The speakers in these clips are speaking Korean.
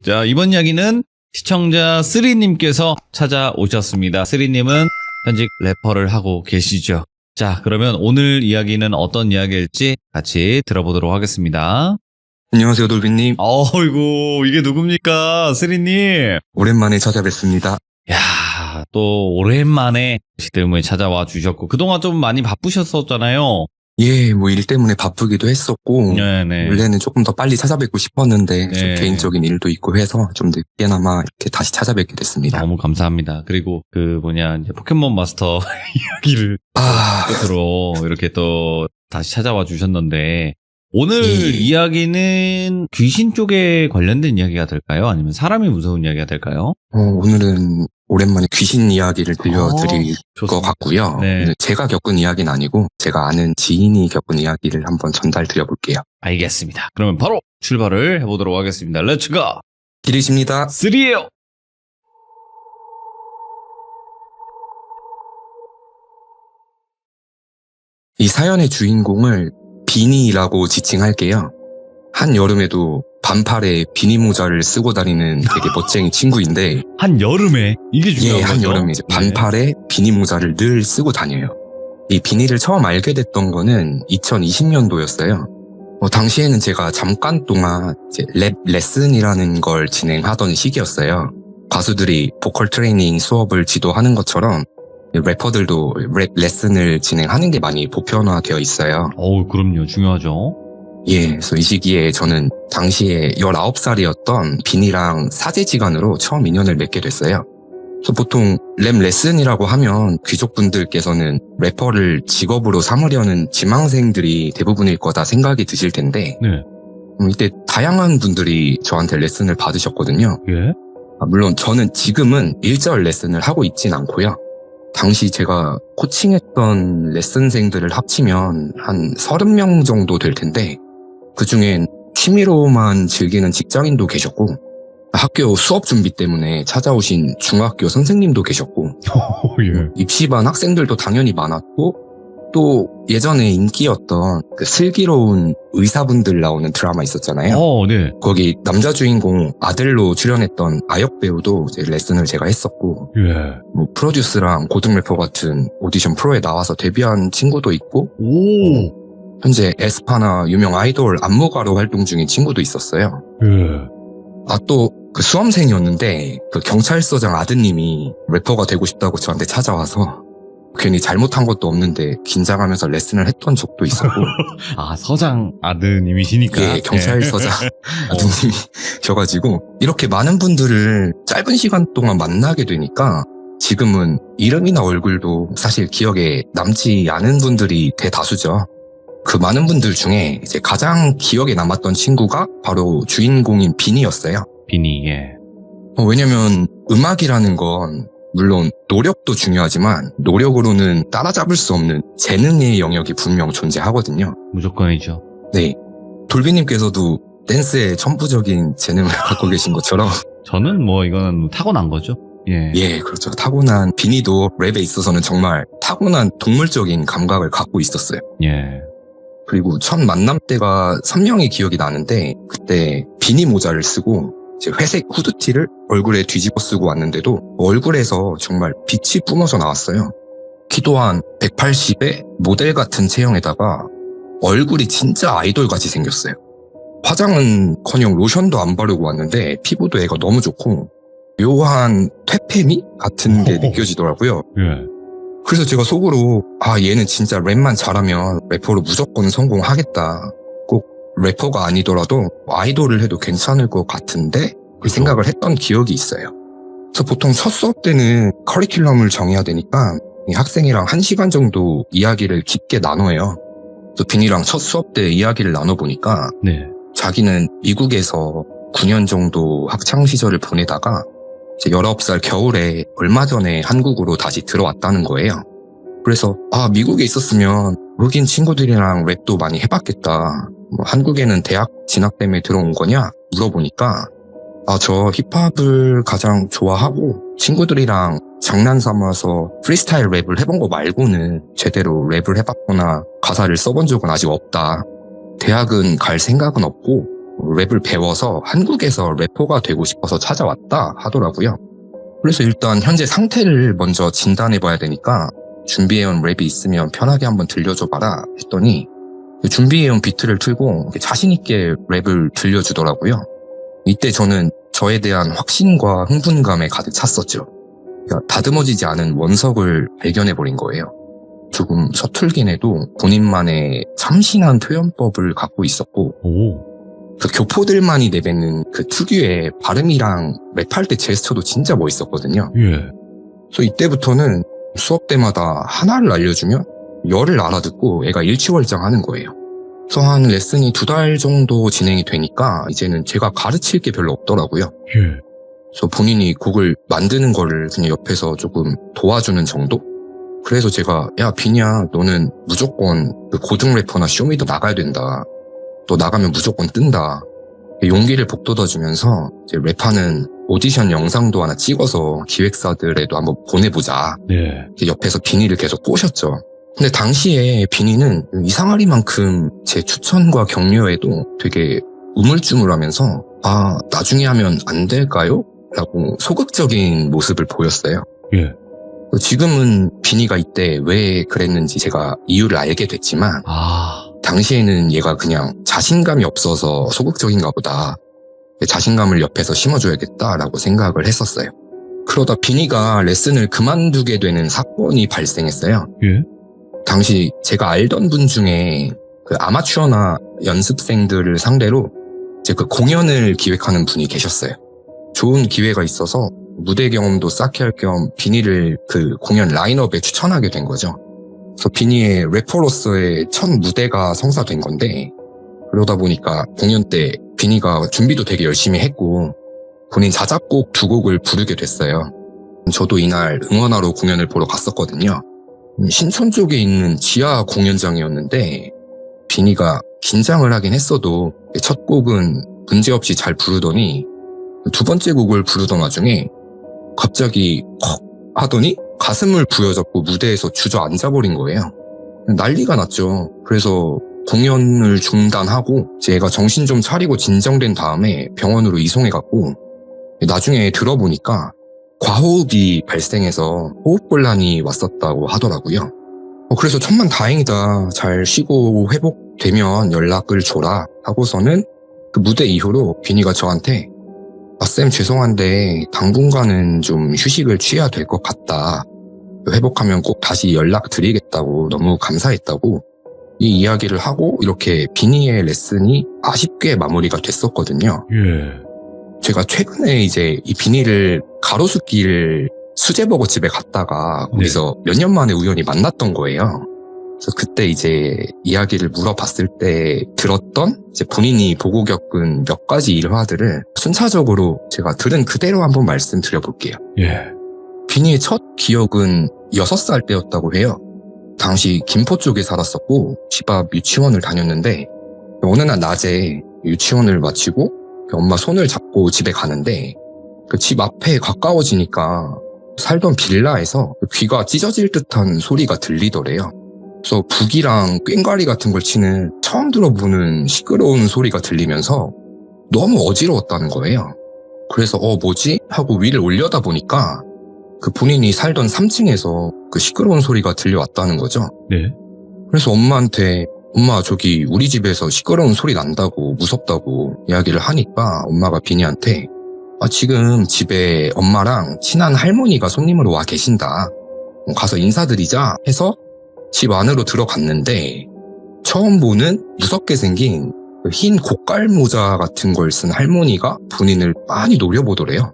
자, 이번 이야기는 시청자 쓰리님께서 찾아오셨습니다. 쓰리님은 현직 래퍼를 하고 계시죠. 자, 그러면 오늘 이야기는 어떤 이야기일지 같이 들어보도록 하겠습니다. 안녕하세요, 돌비님. 어이구, 이게 누굽니까, 쓰리님? 오랜만에 찾아뵙습니다. 야, 또 오랜만에 시드무에 찾아와 주셨고, 그동안 좀 많이 바쁘셨었잖아요. 예, 일 때문에 바쁘기도 했었고, 네네. 원래는 조금 더 빨리 찾아뵙고 싶었는데, 좀 네. 개인적인 일도 있고 해서 좀 늦게나마 이렇게 다시 찾아뵙게 됐습니다. 너무 감사합니다. 그리고 이제 포켓몬 마스터 이야기를 끝으로 이렇게 또 다시 찾아와 주셨는데, 오늘 이야기는 귀신 쪽에 관련된 이야기가 될까요? 아니면 사람이 무서운 이야기가 될까요? 오늘은 오랜만에 귀신 이야기를 들려드릴 것 같고요. 네. 제가 겪은 이야기는 아니고, 제가 아는 지인이 겪은 이야기를 한번 전달 드려볼게요. 알겠습니다. 그러면 바로 출발을 해보도록 하겠습니다. 렛츠고! 기리십니다. 3예요! 이 사연의 주인공을 비니라고 지칭할게요. 한여름에도 반팔에 비니 모자를 쓰고 다니는 되게 멋쟁이 친구인데, 한여름에? 이게 중요한 거죠? 한여름에 이제 반팔에 비니 모자를 늘 쓰고 다녀요. 이 비니를 처음 알게 됐던 거는 2020년도였어요. 당시에는 제가 잠깐 동안 이제 랩 레슨이라는 걸 진행하던 시기였어요. 가수들이 보컬 트레이닝 수업을 지도하는 것처럼 래퍼들도 랩 레슨을 진행하는 게 많이 보편화되어 있어요. 그럼요. 중요하죠. 예, 그래서 이 시기에 저는 당시에 19살이었던 비니랑 사제지간으로 처음 인연을 맺게 됐어요. 그래서 보통 랩 레슨이라고 하면 귀족분들께서는 래퍼를 직업으로 삼으려는 지망생들이 대부분일 거다 생각이 드실 텐데, 네. 이때 다양한 분들이 저한테 레슨을 받으셨거든요. 예? 물론 저는 지금은 1절 레슨을 하고 있진 않고요. 당시 제가 코칭했던 레슨생들을 합치면 한 30명 정도 될 텐데, 그중엔 취미로만 즐기는 직장인도 계셨고, 학교 수업 준비 때문에 찾아오신 중학교 선생님도 계셨고, 예. 입시반 학생들도 당연히 많았고, 또 예전에 인기였던 그 슬기로운 의사분들 나오는 드라마 있었잖아요. 네. 거기 남자 주인공 아들로 출연했던 아역 배우도 이제 레슨을 제가 했었고, 예. 프로듀스랑 고등 래퍼 같은 오디션 프로에 나와서 데뷔한 친구도 있고, 현재 에스파나 유명 아이돌 안무가로 활동 중인 친구도 있었어요. 예. 또 그 수험생이었는데 그 경찰서장 아드님이 래퍼가 되고 싶다고 저한테 찾아와서 괜히 잘못한 것도 없는데 긴장하면서 레슨을 했던 적도 있었고. 서장 아드님이시니까. 예, 경찰서장 아드님이셔가지고 이렇게 많은 분들을 짧은 시간 동안 만나게 되니까 지금은 이름이나 얼굴도 사실 기억에 남지 않은 분들이 대다수죠. 그 많은 분들 중에 이제 가장 기억에 남았던 친구가 바로 주인공인 비니였어요. 비니, 예. 왜냐면 음악이라는 건 물론 노력도 중요하지만 노력으로는 따라잡을 수 없는 재능의 영역이 분명 존재하거든요. 무조건이죠. 네. 돌비님께서도 댄스에 천부적인 재능을 갖고 계신 것처럼 저는 이거는 타고난 거죠. 예. 예, 그렇죠. 타고난 비니도 랩에 있어서는 정말 타고난 동물적인 감각을 갖고 있었어요. 예. 그리고 첫 만남 때가 선명히 기억이 나는데 그때 비니 모자를 쓰고 이제 회색 후드티를 얼굴에 뒤집어 쓰고 왔는데도 얼굴에서 정말 빛이 뿜어져 나왔어요. 키도 한 180에 모델 같은 체형에다가 얼굴이 진짜 아이돌같이 생겼어요. 화장은커녕 로션도 안 바르고 왔는데 피부도 애가 너무 좋고 묘한 퇴폐미 같은 게 느껴지더라고요. 예. 그래서 제가 속으로 얘는 진짜 랩만 잘하면 래퍼로 무조건 성공하겠다. 꼭 래퍼가 아니더라도 아이돌을 해도 괜찮을 것 같은데 그 생각을 했던 기억이 있어요. 그래서 보통 첫 수업 때는 커리큘럼을 정해야 되니까 이 학생이랑 1시간 정도 이야기를 깊게 나눠요. 또 비니랑 첫 수업 때 이야기를 나눠보니까 네. 자기는 미국에서 9년 정도 학창시절을 보내다가 이제 19살 겨울에 얼마 전에 한국으로 다시 들어왔다는 거예요. 그래서 미국에 있었으면 흑인 친구들이랑 랩도 많이 해봤겠다. 한국에는 대학 진학 때문에 들어온 거냐? 물어보니까 저 힙합을 가장 좋아하고 친구들이랑 장난 삼아서 프리스타일 랩을 해본 거 말고는 제대로 랩을 해봤거나 가사를 써본 적은 아직 없다. 대학은 갈 생각은 없고 랩을 배워서 한국에서 래퍼가 되고 싶어서 찾아왔다 하더라고요. 그래서 일단 현재 상태를 먼저 진단해봐야 되니까 준비해온 랩이 있으면 편하게 한번 들려줘봐라 했더니 준비해온 비트를 틀고 자신있게 랩을 들려주더라고요. 이때 저는 저에 대한 확신과 흥분감에 가득 찼었죠. 그러니까 다듬어지지 않은 원석을 발견해버린 거예요. 조금 서툴긴 해도 본인만의 참신한 표현법을 갖고 있었고 그 교포들만이 내뱉는 그 특유의 발음이랑 랩할 때 제스처도 진짜 멋있었거든요. 그래서 이때부터는 수업 때마다 하나를 알려주면 열을 알아듣고 애가 일취월장하는 거예요. 그래서 한 레슨이 2달 정도 진행이 되니까 이제는 제가 가르칠 게 별로 없더라고요. 그래서 본인이 곡을 만드는 거를 그냥 옆에서 조금 도와주는 정도? 그래서 제가 야 비냐 너는 무조건 그 고등 래퍼나 쇼미더 나가야 된다. 너 나가면 무조건 뜬다. 용기를 북돋아주면서 이제 랩하는 오디션 영상도 하나 찍어서 기획사들에도 한번 보내보자. 옆에서 비니를 계속 꼬셨죠. 근데 당시에 비니는 이상하리만큼 제 추천과 격려에도 되게 우물쭈물하면서 아 나중에 하면 안 될까요? 라고 소극적인 모습을 보였어요. 지금은 비니가 이때 왜 그랬는지 제가 이유를 알게 됐지만 당시에는 얘가 그냥 자신감이 없어서 소극적인가 보다. 자신감을 옆에서 심어줘야겠다라고 생각을 했었어요. 그러다 비니가 레슨을 그만두게 되는 사건이 발생했어요. 당시 제가 알던 분 중에 그 아마추어나 연습생들을 상대로 이제 그 공연을 기획하는 분이 계셨어요. 좋은 기회가 있어서 무대 경험도 쌓게 할 겸 비니를 그 공연 라인업에 추천하게 된 거죠. 그래서 비니의 래퍼로서의 첫 무대가 성사된 건데 그러다 보니까 공연 때 비니가 준비도 되게 열심히 했고 본인 자작곡 2곡을 부르게 됐어요. 저도 이날 응원하러 공연을 보러 갔었거든요. 신촌 쪽에 있는 지하 공연장이었는데 비니가 긴장을 하긴 했어도 첫 곡은 문제없이 잘 부르더니 2번째 곡을 부르던 와중에 갑자기 헉 하더니 가슴을 부여잡고 무대에서 주저앉아버린 거예요. 난리가 났죠. 그래서 공연을 중단하고 제가 정신 좀 차리고 진정된 다음에 병원으로 이송해갔고 나중에 들어보니까 과호흡이 발생해서 호흡곤란이 왔었다고 하더라고요. 그래서 천만다행이다. 잘 쉬고 회복되면 연락을 줘라 하고서는 그 무대 이후로 비니가 저한테 쌤 죄송한데 당분간은 좀 휴식을 취해야 될 것 같다. 회복하면 꼭 다시 연락드리겠다고 너무 감사했다고 이 이야기를 하고 이렇게 비니의 레슨이 아쉽게 마무리가 됐었거든요. 제가 최근에 이제 이 비니를 가로수길 수제버거 집에 갔다가 거기서 몇 년 만에 우연히 만났던 거예요. 그래서 그때 이제 이야기를 물어봤을 때 들었던 이제 본인이 보고 겪은 몇 가지 일화들을 순차적으로 제가 들은 그대로 한번 말씀드려볼게요. 비니의 첫 기억은 6살 때였다고 해요. 당시 김포 쪽에 살았었고 집 앞 유치원을 다녔는데 어느 날 낮에 유치원을 마치고 엄마 손을 잡고 집에 가는데 그 집 앞에 가까워지니까 살던 빌라에서 귀가 찢어질 듯한 소리가 들리더래요. 그래서 북이랑 꽹과리 같은 걸 치는 처음 들어보는 시끄러운 소리가 들리면서 너무 어지러웠다는 거예요. 그래서 뭐지? 하고 위를 올려다 보니까 그 본인이 살던 3층에서 그 시끄러운 소리가 들려왔다는 거죠. 그래서 엄마한테 엄마 저기 우리 집에서 시끄러운 소리 난다고 무섭다고 이야기를 하니까 엄마가 비니한테 지금 집에 엄마랑 친한 할머니가 손님으로 와 계신다. 가서 인사드리자 해서 집 안으로 들어갔는데 처음 보는 무섭게 생긴 흰 고깔 모자 같은 걸 쓴 할머니가 본인을 빤히 노려보더래요.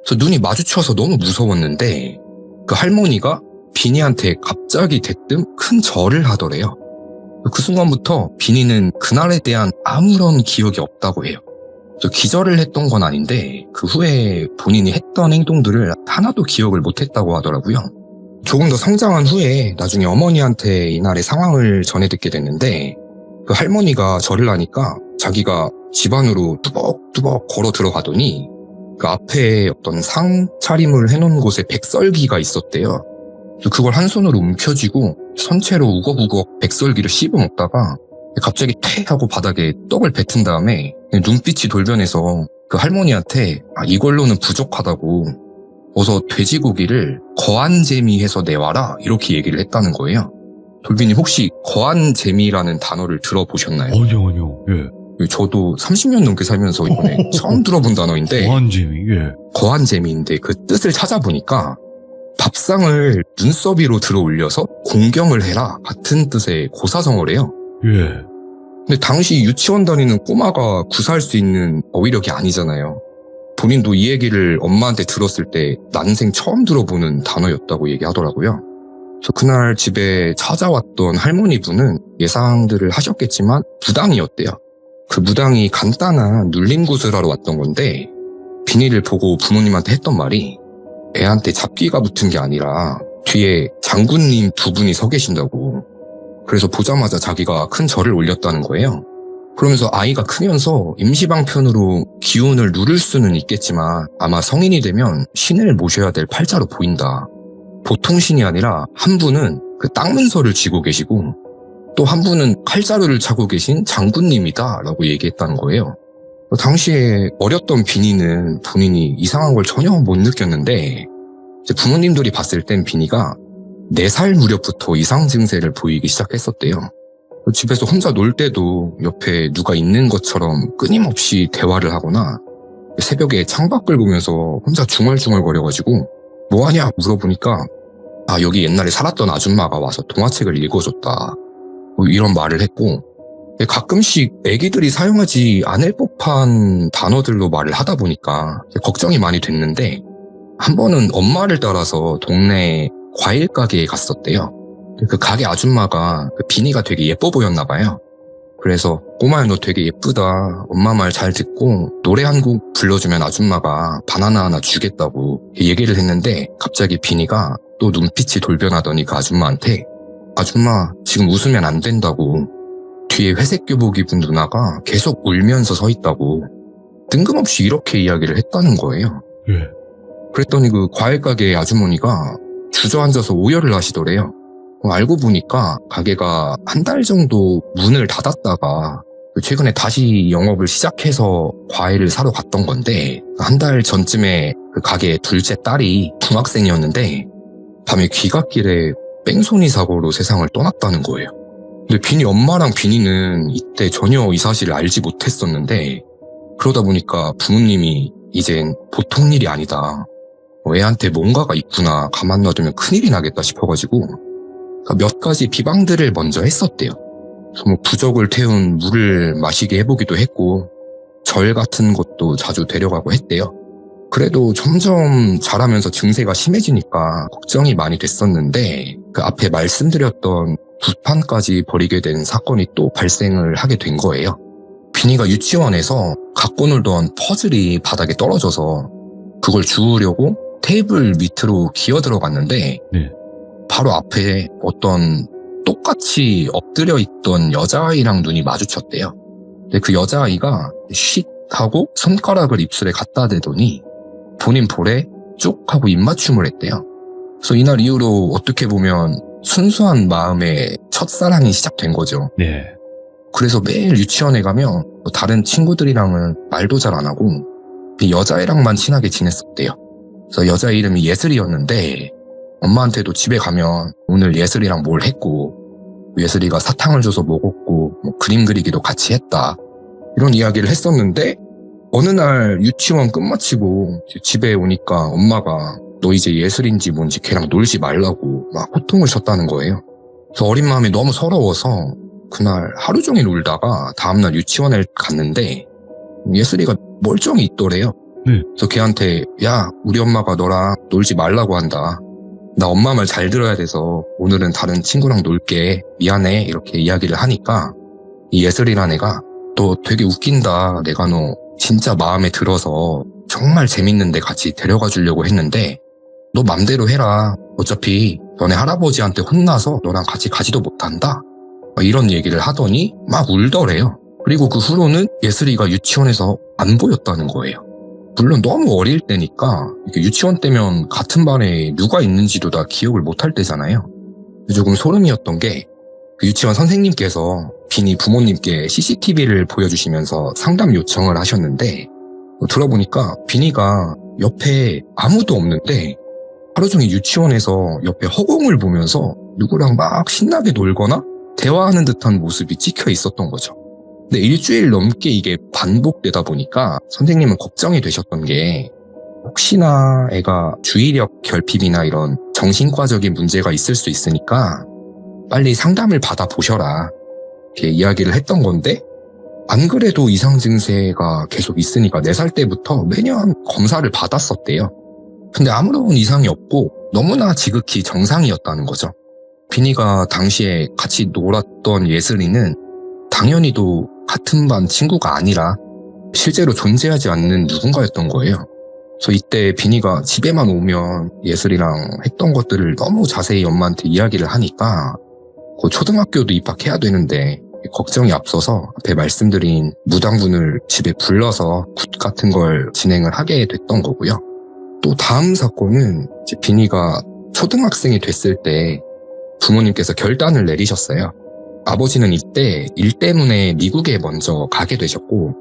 그래서 눈이 마주쳐서 너무 무서웠는데 그 할머니가 비니한테 갑자기 대뜸 큰 절을 하더래요. 그 순간부터 비니는 그날에 대한 아무런 기억이 없다고 해요. 기절을 했던 건 아닌데 그 후에 본인이 했던 행동들을 하나도 기억을 못했다고 하더라고요. 조금 더 성장한 후에 나중에 어머니한테 이날의 상황을 전해 듣게 됐는데 그 할머니가 절을 하니까 자기가 집 안으로 뚜벅뚜벅 걸어 들어가더니 그 앞에 어떤 상 차림을 해놓은 곳에 백설기가 있었대요. 그걸 한 손으로 움켜쥐고 선체로 우걱우걱 백설기를 씹어 먹다가 갑자기 퇴 하고 바닥에 떡을 뱉은 다음에 눈빛이 돌변해서 그 할머니한테 이걸로는 부족하다고 어서 돼지고기를 거한재미해서 내와라 이렇게 얘기를 했다는 거예요. 돌빈님 혹시 거한재미라는 단어를 들어보셨나요? 아니요. 예. 저도 30년 넘게 살면서 이번에 처음 들어본 단어인데 거한재미, 예. 거한재미인데 그 뜻을 찾아보니까 밥상을 눈썹위로 들어 올려서 공경을 해라 같은 뜻의 고사성어래요. 예. 근데 당시 유치원 다니는 꼬마가 구사할 수 있는 어휘력이 아니잖아요. 본인도 이 얘기를 엄마한테 들었을 때 난생 처음 들어보는 단어였다고 얘기하더라고요. 그래서 그날 집에 찾아왔던 할머니 분은 예상들을 하셨겠지만 무당이었대요. 그 무당이 간단한 눌림굿을 하러 왔던 건데 비닐을 보고 부모님한테 했던 말이 애한테 잡기가 붙은 게 아니라 뒤에 장군님 두 분이 서 계신다고. 그래서 보자마자 자기가 큰 절을 올렸다는 거예요. 그러면서 아이가 크면서 임시방편으로 기운을 누를 수는 있겠지만 아마 성인이 되면 신을 모셔야 될 팔자로 보인다. 보통 신이 아니라 한 분은 그 땅문서를 쥐고 계시고 또 한 분은 칼자루를 차고 계신 장군님이다 라고 얘기했다는 거예요. 당시에 어렸던 비니는 본인이 이상한 걸 전혀 못 느꼈는데 이제 부모님들이 봤을 땐 비니가 4살 무렵부터 이상 증세를 보이기 시작했었대요. 집에서 혼자 놀 때도 옆에 누가 있는 것처럼 끊임없이 대화를 하거나 새벽에 창밖을 보면서 혼자 중얼중얼거려가지고 뭐하냐 물어보니까 여기 옛날에 살았던 아줌마가 와서 동화책을 읽어줬다 뭐 이런 말을 했고 가끔씩 애기들이 사용하지 않을 법한 단어들로 말을 하다 보니까 걱정이 많이 됐는데 한 번은 엄마를 따라서 동네 과일 가게에 갔었대요. 그 가게 아줌마가 그 비니가 되게 예뻐 보였나 봐요. 그래서 꼬마야 너 되게 예쁘다. 엄마 말 잘 듣고 노래 한 곡 불러주면 아줌마가 바나나 하나 주겠다고 얘기를 했는데 갑자기 비니가 또 눈빛이 돌변하더니 그 아줌마한테 아줌마 지금 웃으면 안 된다고. 뒤에 회색 교복 입은 누나가 계속 울면서 서 있다고. 뜬금없이 이렇게 이야기를 했다는 거예요. 예. 그랬더니 그 과일 가게 아주머니가 주저앉아서 오열을 하시더래요. 알고 보니까 가게가 한 달 정도 문을 닫았다가 최근에 다시 영업을 시작해서 과일을 사러 갔던 건데 한 달 전쯤에 그 가게 둘째 딸이 중학생이었는데 밤에 귀갓길에 뺑소니 사고로 세상을 떠났다는 거예요. 근데 비니 엄마랑 비니는 이때 전혀 이 사실을 알지 못했었는데 그러다 보니까 부모님이 이젠 보통 일이 아니다. 애한테 뭔가가 있구나. 가만 놔두면 큰일이 나겠다 싶어가지고 몇 가지 비방들을 먼저 했었대요. 뭐 부적을 태운 물을 마시게 해보기도 했고 절 같은 것도 자주 데려가고 했대요. 그래도 점점 자라면서 증세가 심해지니까 걱정이 많이 됐었는데 그 앞에 말씀드렸던 붓판까지 버리게 된 사건이 또 발생을 하게 된 거예요. 비니가 유치원에서 갖고 놀던 퍼즐이 바닥에 떨어져서 그걸 주우려고 테이블 밑으로 기어 들어갔는데 네. 바로 앞에 어떤 똑같이 엎드려 있던 여자아이랑 눈이 마주쳤대요. 근데 그 여자아이가 쉿 하고 손가락을 입술에 갖다 대더니 본인 볼에 쭉 하고 입맞춤을 했대요. 그래서 이날 이후로 어떻게 보면 순수한 마음의 첫사랑이 시작된 거죠. 네. 그래서 매일 유치원에 가면 다른 친구들이랑은 말도 잘 안 하고 그 여자애랑만 친하게 지냈었대요. 그래서 여자 이름이 예슬이였는데 엄마한테도 집에 가면 오늘 예슬이랑 뭘 했고 예슬이가 사탕을 줘서 먹었고 뭐 그림 그리기도 같이 했다 이런 이야기를 했었는데 어느 날 유치원 끝마치고 집에 오니까 엄마가 너 이제 예슬인지 뭔지 걔랑 놀지 말라고 막 호통을 쳤다는 거예요. 그래서 어린 마음이 너무 서러워서 그날 하루 종일 울다가 다음날 유치원에 갔는데 예슬이가 멀쩡히 있더래요. 그래서 걔한테 야 우리 엄마가 너랑 놀지 말라고 한다. 나 엄마 말 잘 들어야 돼서 오늘은 다른 친구랑 놀게. 미안해. 이렇게 이야기를 하니까 이 예슬이란 애가 너 되게 웃긴다. 내가 너 진짜 마음에 들어서 정말 재밌는데 같이 데려가 주려고 했는데 너 맘대로 해라. 어차피 너네 할아버지한테 혼나서 너랑 같이 가지도 못한다. 이런 얘기를 하더니 막 울더래요. 그리고 그 후로는 예슬이가 유치원에서 안 보였다는 거예요. 물론 너무 어릴 때니까 유치원 때면 같은 반에 누가 있는지도 다 기억을 못할 때잖아요. 조금 소름이었던 게 그 유치원 선생님께서 비니 부모님께 CCTV를 보여주시면서 상담 요청을 하셨는데 들어보니까 비니가 옆에 아무도 없는데 하루 종일 유치원에서 옆에 허공을 보면서 누구랑 막 신나게 놀거나 대화하는 듯한 모습이 찍혀 있었던 거죠. 근데 일주일 넘게 이게 반복되다 보니까 선생님은 걱정이 되셨던 게 혹시나 애가 주의력 결핍이나 이런 정신과적인 문제가 있을 수 있으니까 빨리 상담을 받아보셔라 이렇게 이야기를 했던 건데 안 그래도 이상 증세가 계속 있으니까 4살 때부터 매년 검사를 받았었대요. 근데 아무런 이상이 없고 너무나 지극히 정상이었다는 거죠. 비니가 당시에 같이 놀았던 예슬이는 당연히도 같은 반 친구가 아니라 실제로 존재하지 않는 누군가였던 거예요. 그래서 이때 비니가 집에만 오면 예슬이랑 했던 것들을 너무 자세히 엄마한테 이야기를 하니까 곧 초등학교도 입학해야 되는데 걱정이 앞서서 앞에 말씀드린 무당분을 집에 불러서 굿 같은 걸 진행을 하게 됐던 거고요. 또 다음 사건은 이제 비니가 초등학생이 됐을 때 부모님께서 결단을 내리셨어요. 아버지는 이때 일 때문에 미국에 먼저 가게 되셨고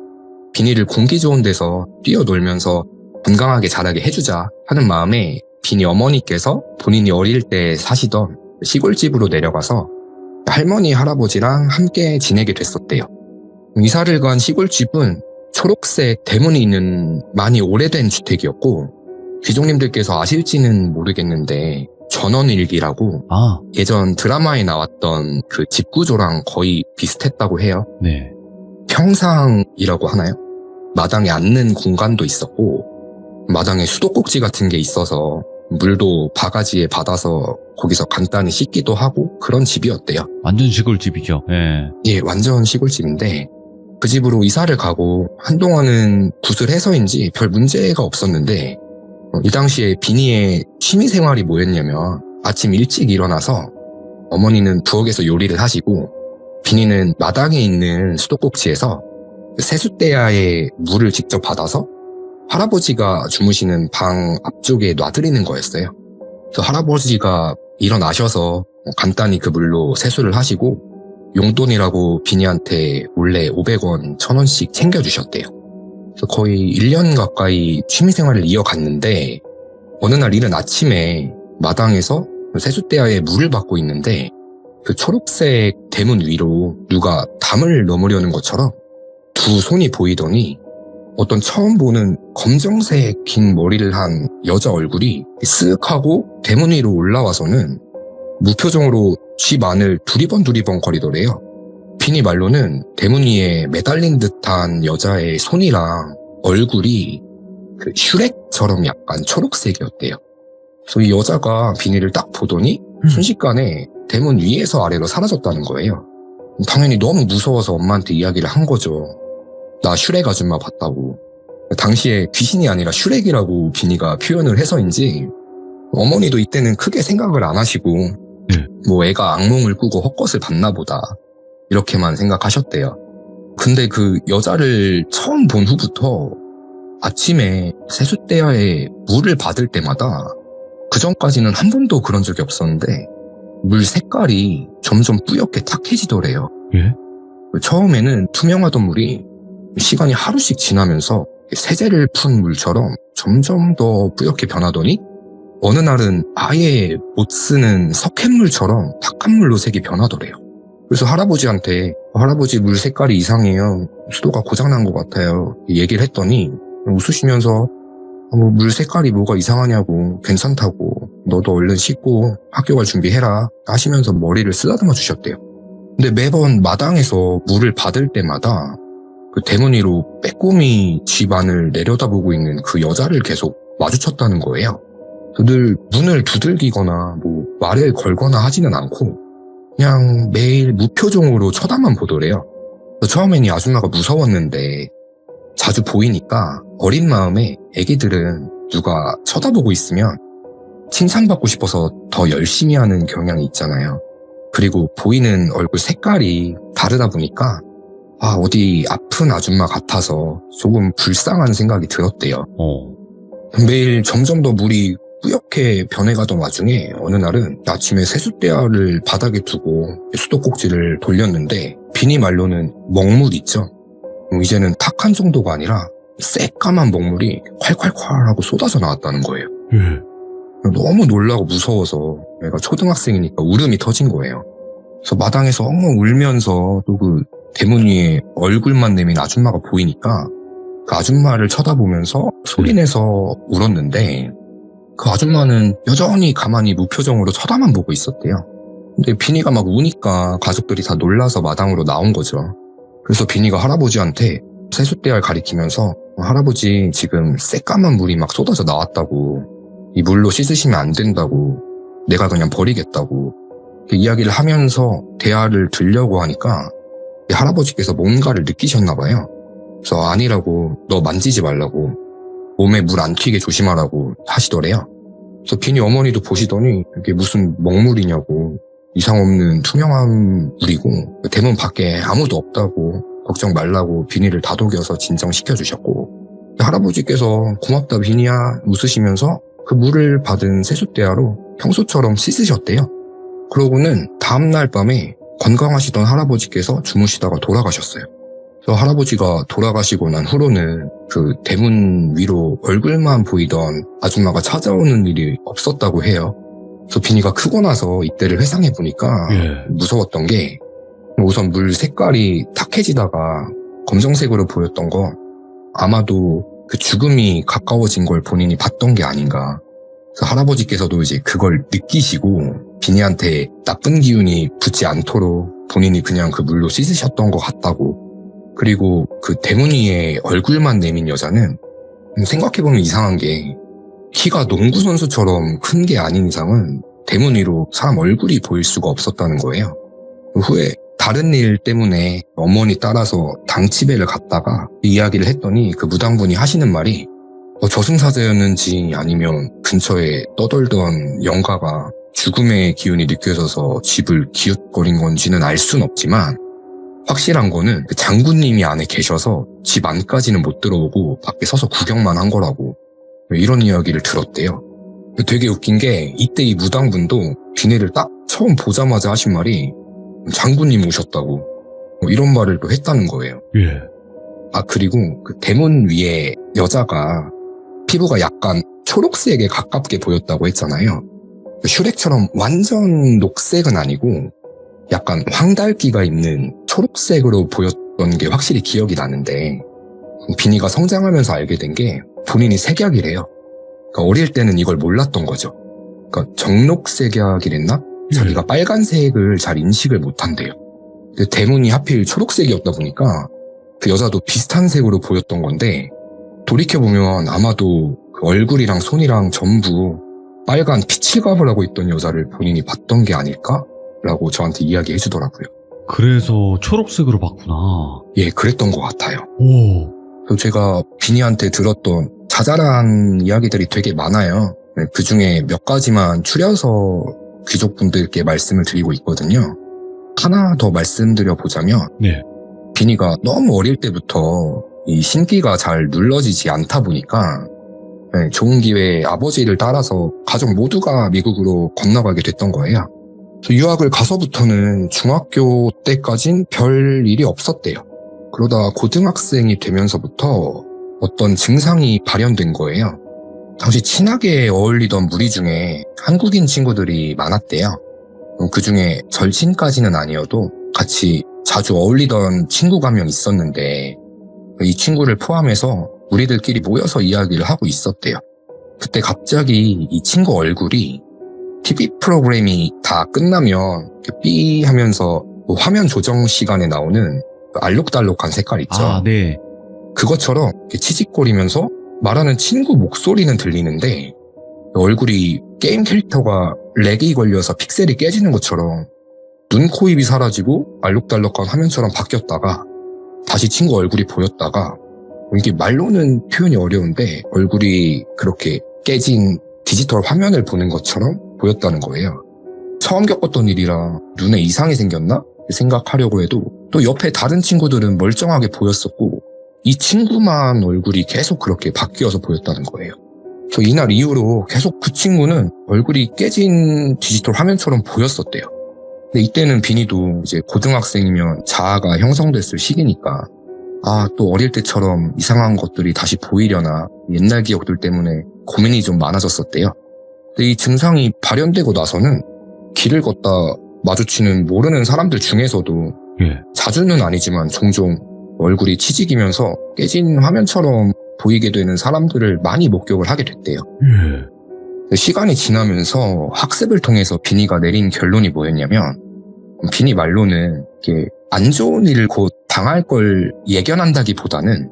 비니를 공기 좋은 데서 뛰어놀면서 건강하게 자라게 해주자 하는 마음에 비니 어머니께서 본인이 어릴 때 사시던 시골집으로 내려가서 할머니, 할아버지랑 함께 지내게 됐었대요. 이사를 간 시골집은 초록색 대문이 있는 많이 오래된 주택이었고 귀족님들께서 아실지는 모르겠는데 전원일기라고 예전 드라마에 나왔던 그 집 구조랑 거의 비슷했다고 해요. 네. 평상이라고 하나요? 마당에 앉는 공간도 있었고 마당에 수도꼭지 같은 게 있어서 물도 바가지에 받아서 거기서 간단히 씻기도 하고 그런 집이었대요. 완전 시골집이죠. 예. 예, 완전 시골집인데 그 집으로 이사를 가고 한동안은 굿을 해서인지 별 문제가 없었는데 이 당시에 비니의 취미생활이 뭐였냐면 아침 일찍 일어나서 어머니는 부엌에서 요리를 하시고 비니는 마당에 있는 수도꼭지에서 세숫대야에 물을 직접 받아서 할아버지가 주무시는 방 앞쪽에 놔드리는 거였어요. 그래서 할아버지가 일어나셔서 간단히 그 물로 세수를 하시고 용돈이라고 비니한테 몰래 500원, 1000원씩 챙겨주셨대요. 그래서 거의 1년 가까이 취미생활을 이어갔는데 어느 날 이른 아침에 마당에서 세숫대야에 물을 받고 있는데 그 초록색 대문 위로 누가 담을 넘으려는 것처럼 두 손이 보이더니 어떤 처음 보는 검정색 긴 머리를 한 여자 얼굴이 쓱 하고 대문 위로 올라와서는 무표정으로 집 안을 두리번 거리더래요. 비니 말로는 대문 위에 매달린 듯한 여자의 손이랑 얼굴이 그 슈렉처럼 약간 초록색이었대요. 그래서 이 여자가 비니를 딱 보더니 순식간에 대문 위에서 아래로 사라졌다는 거예요. 당연히 너무 무서워서 엄마한테 이야기를 한 거죠. 나 슈렉 아줌마 봤다고. 당시에 귀신이 아니라 슈렉이라고 비니가 표현을 해서인지 어머니도 이때는 크게 생각을 안 하시고 뭐 애가 악몽을 꾸고 헛것을 봤나 보다 이렇게만 생각하셨대요. 근데 그 여자를 처음 본 후부터 아침에 세숫대야에 물을 받을 때마다 그전까지는 한 번도 그런 적이 없었는데 물 색깔이 점점 뿌옇게 탁해지더래요. 예? 처음에는 투명하던 물이 시간이 하루씩 지나면서 세제를 푼 물처럼 점점 더 뿌옇게 변하더니 어느 날은 아예 못 쓰는 석회물처럼 탁한 물로 색이 변하더래요. 그래서 할아버지한테 할아버지 물 색깔이 이상해요. 수도가 고장난 것 같아요. 얘기를 했더니 웃으시면서 물 색깔이 뭐가 이상하냐고 괜찮다고 너도 얼른 씻고 학교 갈 준비해라 하시면서 머리를 쓰다듬어 주셨대요. 근데 매번 마당에서 물을 받을 때마다 그 대문 위로 빼꼼히 집 안을 내려다보고 있는 그 여자를 계속 마주쳤다는 거예요. 늘 문을 두들기거나 뭐 말을 걸거나 하지는 않고 그냥 매일 무표정으로 쳐다만 보더래요. 처음엔 이 아줌마가 무서웠는데 자주 보이니까 어린 마음에 애기들은 누가 쳐다보고 있으면 칭찬받고 싶어서 더 열심히 하는 경향이 있잖아요. 그리고 보이는 얼굴 색깔이 다르다 보니까 어디 아픈 아줌마 같아서 조금 불쌍한 생각이 들었대요. 매일 점점 더 물이 뿌옇게 변해가던 와중에 어느 날은 아침에 세숫대야를 바닥에 두고 수도꼭지를 돌렸는데 비니 말로는 먹물 있죠. 이제는 탁한 정도가 아니라 새까만 먹물이 콸콸콸 하고 쏟아져 나왔다는 거예요. 너무 놀라고 무서워서 내가 초등학생이니까 울음이 터진 거예요. 그래서 마당에서 엉엉 울면서 또 그 대문 위에 얼굴만 내민 아줌마가 보이니까 그 아줌마를 쳐다보면서 소리내서 울었는데 그 아줌마는 여전히 가만히 무표정으로 쳐다만 보고 있었대요. 근데 비니가 막 우니까 가족들이 다 놀라서 마당으로 나온 거죠. 그래서 비니가 할아버지한테 세숫대야를 가리키면서 할아버지 지금 새까만 물이 막 쏟아져 나왔다고, 이 물로 씻으시면 안 된다고, 내가 그냥 버리겠다고 이야기를 하면서 대야를 들려고 하니까 할아버지께서 뭔가를 느끼셨나 봐요. 그래서 아니라고, 너 만지지 말라고, 몸에 물 안 튀게 조심하라고 하시더래요. 그래서 비니 어머니도 보시더니 이게 무슨 먹물이냐고, 이상 없는 투명한 물이고 대문 밖에 아무도 없다고, 걱정 말라고 비니를 다독여서 진정시켜 주셨고, 할아버지께서 고맙다 비니야 웃으시면서 그 물을 받은 세숫대야로 평소처럼 씻으셨대요. 그러고는 다음날 밤에 건강하시던 할아버지께서 주무시다가 돌아가셨어요. 그래서 할아버지가 돌아가시고 난 후로는 그 대문 위로 얼굴만 보이던 아줌마가 찾아오는 일이 없었다고 해요. 그래서 비니가 크고 나서 이때를 회상해 보니까 무서웠던 게, 우선 물 색깔이 탁해지다가 검정색으로 보였던 거, 아마도 그 죽음이 가까워진 걸 본인이 봤던 게 아닌가. 그래서 할아버지께서도 이제 그걸 느끼시고 비니한테 나쁜 기운이 붙지 않도록 본인이 그냥 그 물로 씻으셨던 것 같다고. 그리고 그 대문 위에 얼굴만 내민 여자는 생각해보면 이상한 게, 키가 농구선수처럼 큰 게 아닌 이상은 대문 위로 사람 얼굴이 보일 수가 없었다는 거예요. 후에 다른 일 때문에 어머니 따라서 당치배를 갔다가 이야기를 했더니 그 무당분이 하시는 말이, 저승사자였는지 아니면 근처에 떠돌던 영가가 죽음의 기운이 느껴져서 집을 기웃거린 건지는 알 순 없지만 확실한 거는 그 장군님이 안에 계셔서 집 안까지는 못 들어오고 밖에 서서 구경만 한 거라고, 이런 이야기를 들었대요. 되게 웃긴 게, 이때 이 무당분도 비니를 딱 처음 보자마자 하신 말이 장군님 오셨다고, 이런 말을 또 했다는 거예요. 그리고 그 대문 위에 여자가 피부가 약간 초록색에 가깝게 보였다고 했잖아요. 슈렉처럼 완전 녹색은 아니고 약간 황달기가 있는 초록색으로 보였던 게 확실히 기억이 나는데, 비니가 성장하면서 알게 된 게 본인이 색약이래요. 그러니까 어릴 때는 이걸 몰랐던 거죠. 그러니까 정록색약이랬나? 자기가 빨간색을 잘 인식을 못한대요. 대문이 하필 초록색이었다 보니까 그 여자도 비슷한 색으로 보였던 건데, 돌이켜보면 아마도 그 얼굴이랑 손이랑 전부 빨간 피칠갑을 하고 있던 여자를 본인이 봤던 게 아닐까라고 저한테 이야기해 주더라고요. 그래서 초록색으로 봤구나. 예, 그랬던 것 같아요. 오. 그래서 제가 비니한테 들었던 자잘한 이야기들이 되게 많아요. 그 중에 몇 가지만 추려서 귀족분들께 말씀을 드리고 있거든요. 하나 더 말씀드려 보자면, 비니가 너무 어릴 때부터 이 신기가 잘 눌러지지 않다 보니까 좋은 기회에 아버지를 따라서 가족 모두가 미국으로 건너가게 됐던 거예요. 유학을 가서부터는 중학교 때까진 별 일이 없었대요. 그러다 고등학생이 되면서부터 어떤 증상이 발현된 거예요. 당시 친하게 어울리던 무리 중에 한국인 친구들이 많았대요. 그 중에 절친까지는 아니어도 같이 자주 어울리던 친구가 한 명 있었는데, 이 친구를 포함해서 우리들끼리 모여서 이야기를 하고 있었대요. 그때 갑자기 이 친구 얼굴이 TV 프로그램이 다 끝나면 삐 하면서 화면 조정 시간에 나오는 알록달록한 색깔 있죠. 네. 그것처럼 치직거리면서 말하는 친구 목소리는 들리는데, 얼굴이 게임 캐릭터가 렉이 걸려서 픽셀이 깨지는 것처럼 눈, 코, 입이 사라지고 알록달록한 화면처럼 바뀌었다가 다시 친구 얼굴이 보였다가, 이게 말로는 표현이 어려운데 얼굴이 그렇게 깨진 디지털 화면을 보는 것처럼 보였다는 거예요. 처음 겪었던 일이라 눈에 이상이 생겼나 생각하려고 해도 또 옆에 다른 친구들은 멀쩡하게 보였었고, 이 친구만 얼굴이 계속 그렇게 바뀌어서 보였다는 거예요. 저 이날 이후로 계속 그 친구는 얼굴이 깨진 디지털 화면처럼 보였었대요. 근데 이때는 비니도 이제 고등학생이면 자아가 형성됐을 시기니까 또 어릴 때처럼 이상한 것들이 다시 보이려나 옛날 기억들 때문에 고민이 좀 많아졌었대요. 근데 이 증상이 발현되고 나서는 길을 걷다 마주치는 모르는 사람들 중에서도 자주는 아니지만 종종 얼굴이 치직이면서 깨진 화면처럼 보이게 되는 사람들을 많이 목격을 하게 됐대요. 시간이 지나면서 학습을 통해서 비니가 내린 결론이 뭐였냐면 비니 말로는 이게 안 좋은 일을 곧 당할 걸 예견한다기보다는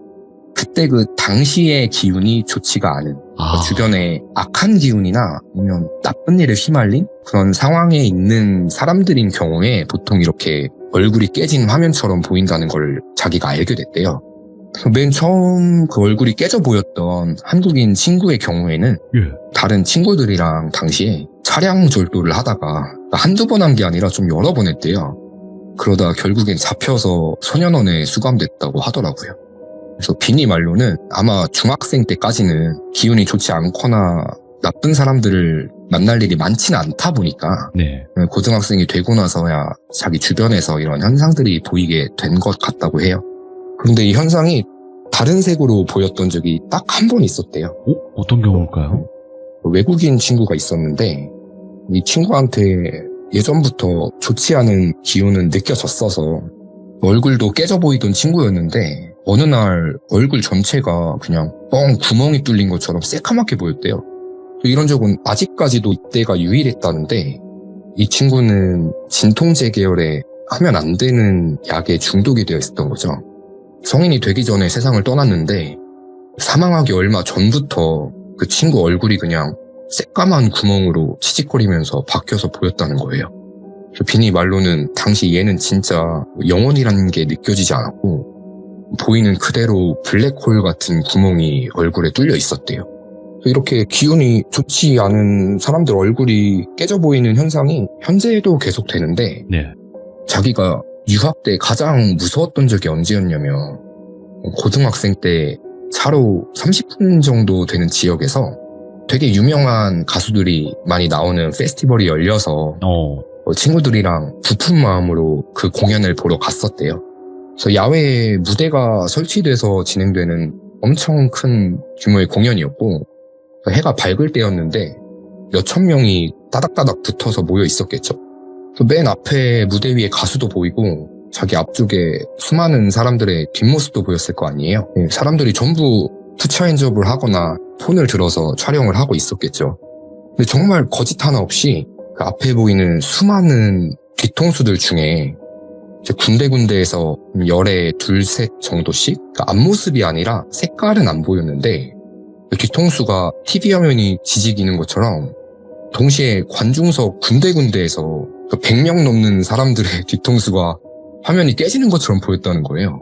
그때 그 당시의 기운이 좋지가 않은 주변에 악한 기운이나 아니면 나쁜 일에 휘말린 그런 상황에 있는 사람들인 경우에 보통 이렇게 얼굴이 깨진 화면처럼 보인다는 걸 자기가 알게 됐대요. 맨 처음 그 얼굴이 깨져 보였던 한국인 친구의 경우에는 다른 친구들이랑 당시에 차량 절도를 하다가 한두 번 한 게 아니라 좀 여러 번 했대요. 그러다 결국엔 잡혀서 소년원에 수감됐다고 하더라고요. 그래서 비니 말로는 아마 중학생 때까지는 기운이 좋지 않거나 나쁜 사람들을 만날 일이 많지는 않다 보니까 고등학생이 되고 나서야 자기 주변에서 이런 현상들이 보이게 된 것 같다고 해요. 그런데 이 현상이 다른 색으로 보였던 적이 딱 한 번 있었대요. 어떤 경우일까요? 외국인 친구가 있었는데 이 친구한테 예전부터 좋지 않은 기운은 느껴졌어서 얼굴도 깨져 보이던 친구였는데 어느 날 얼굴 전체가 그냥 뻥 구멍이 뚫린 것처럼 새카맣게 보였대요. 이런 적은 아직까지도 이때가 유일했다는데 이 친구는 진통제 계열에 하면 안 되는 약에 중독이 되어 있었던 거죠. 성인이 되기 전에 세상을 떠났는데 사망하기 얼마 전부터 그 친구 얼굴이 그냥 새까만 구멍으로 치직거리면서 바뀌어서 보였다는 거예요. 비니 말로는 당시 얘는 진짜 영혼이라는 게 느껴지지 않았고 보이는 그대로 블랙홀 같은 구멍이 얼굴에 뚫려 있었대요. 이렇게 기운이 좋지 않은 사람들 얼굴이 깨져 보이는 현상이 현재에도 계속되는데 자기가 유학 때 가장 무서웠던 적이 언제였냐면 고등학생 때 차로 30분 정도 되는 지역에서 되게 유명한 가수들이 많이 나오는 페스티벌이 열려서 친구들이랑 부푼 마음으로 그 공연을 보러 갔었대요. 그래서 야외에 무대가 설치돼서 진행되는 엄청 큰 규모의 공연이었고 해가 밝을 때였는데 몇천 명이 따닥따닥 붙어서 모여 있었겠죠. 맨 앞에 무대 위에 가수도 보이고 자기 앞쪽에 수많은 사람들의 뒷모습도 보였을 거 아니에요. 사람들이 전부 푸처핸즈업을 하거나 폰을 들어서 촬영을 하고 있었겠죠. 근데 정말 거짓 하나 없이 그 앞에 보이는 수많은 뒤통수들 중에 군데군데에서 열에 둘셋 정도씩 앞모습이 아니라 색깔은 안 보였는데 뒤통수가 TV 화면이 지지기는 것처럼 동시에 관중석 군데군데에서 100명 넘는 사람들의 뒤통수가 화면이 깨지는 것처럼 보였다는 거예요.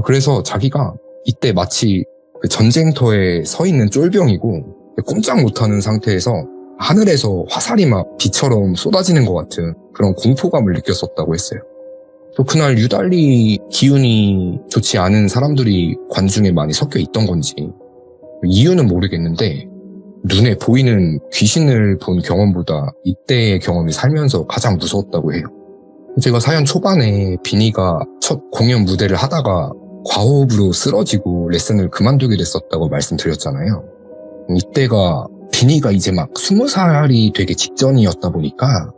그래서 자기가 이때 마치 그 전쟁터에 서 있는 쫄병이고 꼼짝 못하는 상태에서 하늘에서 화살이 막 비처럼 쏟아지는 것 같은 그런 공포감을 느꼈었다고 했어요. 또 그날 유달리 기운이 좋지 않은 사람들이 관중에 많이 섞여 있던 건지 이유는 모르겠는데 눈에 보이는 귀신을 본 경험보다 이때의 경험이 살면서 가장 무서웠다고 해요. 제가 사연 초반에 비니가 첫 공연 무대를 하다가 과호흡으로 쓰러지고 레슨을 그만두게 됐었다고 말씀드렸잖아요. 이때가 비니가 이제 막 20살이 되기 직전이었다 보니까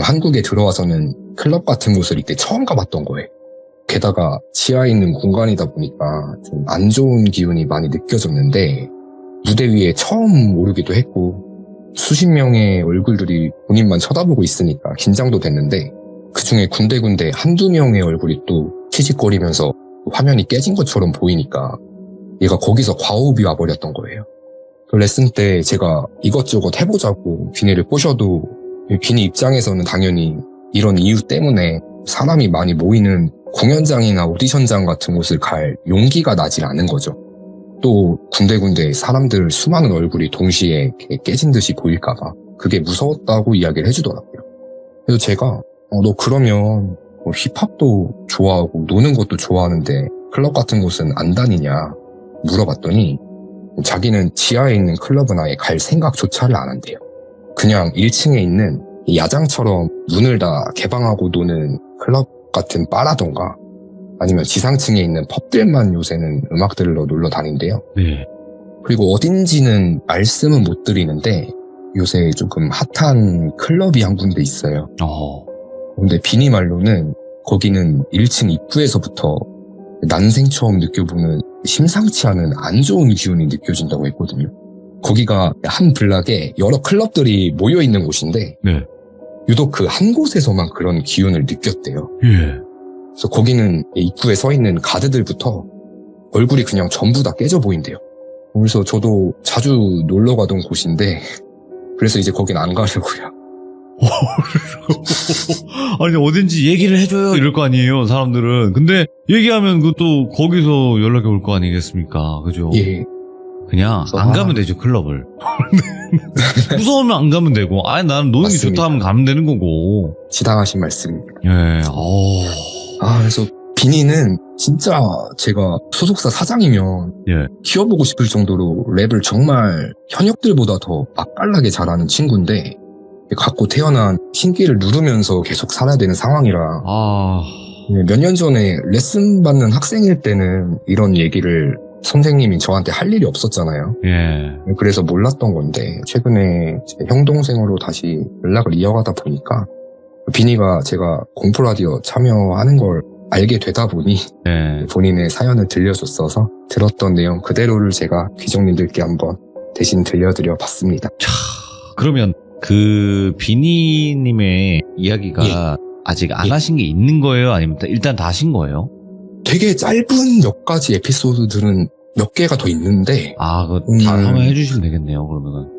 한국에 들어와서는 클럽 같은 곳을 이때 처음 가봤던 거예요. 게다가 지하에 있는 공간이다 보니까 좀 안 좋은 기운이 많이 느껴졌는데 무대 위에 처음 오르기도 했고 수십 명의 얼굴들이 본인만 쳐다보고 있으니까 긴장도 됐는데 그중에 군데군데 한두 명의 얼굴이 또 치직거리면서 화면이 깨진 것처럼 보이니까 얘가 거기서 과호흡이 와버렸던 거예요. 그 레슨 때 제가 이것저것 해보자고 비니를 꼬셔도 비니 입장에서는 당연히 이런 이유 때문에 사람이 많이 모이는 공연장이나 오디션장 같은 곳을 갈 용기가 나질 않은 거죠. 또 군데군데 사람들 수많은 얼굴이 동시에 깨진 듯이 보일까봐 그게 무서웠다고 이야기를 해주더라고요. 그래서 제가 너 그러면 힙합도 좋아하고 노는 것도 좋아하는데 클럽 같은 곳은 안 다니냐 물어봤더니 자기는 지하에 있는 클럽은 아예 갈 생각조차를 안 한대요. 그냥 1층에 있는 야장처럼 문을 다 개방하고 노는 클럽 같은 바라던가 아니면 지상층에 있는 펍들만 요새는 음악 들으러 놀러 다닌대요. 네. 그리고 어딘지는 말씀은 못 드리는데 요새 조금 핫한 클럽이 한 군데 있어요. 근데 비니 말로는 거기는 1층 입구에서부터 난생 처음 느껴보는 심상치 않은 안 좋은 기운이 느껴진다고 했거든요. 거기가 한 블락에 여러 클럽들이 모여있는 곳인데 네. 유독 그 한 곳에서만 그런 기운을 느꼈대요. 예. 그래서 거기는 입구에 서 있는 가드들부터 얼굴이 그냥 전부 다 깨져 보인대요. 그래서 저도 자주 놀러 가던 곳인데 그래서 이제 거긴 안 가려고요. 아니 어딘지 얘기를 해줘요 이럴 거 아니에요 사람들은. 근데 얘기하면 그또 거기서 연락이 올 거 아니겠습니까? 그죠? 예. 그냥 안 가면 되죠 클럽을. 무서우면 안 가면 되고 아니 나는 노는 게 좋다 하면 가면 되는 거고. 지당하신 말씀입니다. 예. 그래서 비니는 진짜 제가 소속사 사장이면 예. 키워보고 싶을 정도로 랩을 정말 현역들보다 더 맛깔나게 잘하는 친구인데 갖고 태어난 신기를 누르면서 계속 살아야 되는 상황이라 몇 년 전에 레슨 받는 학생일 때는 이런 얘기를 선생님이 저한테 할 일이 없었잖아요. 예. 그래서 몰랐던 건데 최근에 제 형 동생으로 다시 연락을 이어가다 보니까 비니가 제가 공포라디오 참여하는 걸 알게 되다 보니 예. 본인의 사연을 들려줬어서 들었던 내용 그대로를 제가 귀족님들께 한번 대신 들려드려 봤습니다. 그러면 그 비니님의 이야기가 아직 안 하신 게 있는 거예요? 아니면 일단 다 하신 거예요? 되게 짧은 몇 가지 에피소드들은 몇 개가 더 있는데 그거 다 설명해 주시면 되겠네요 그러면은.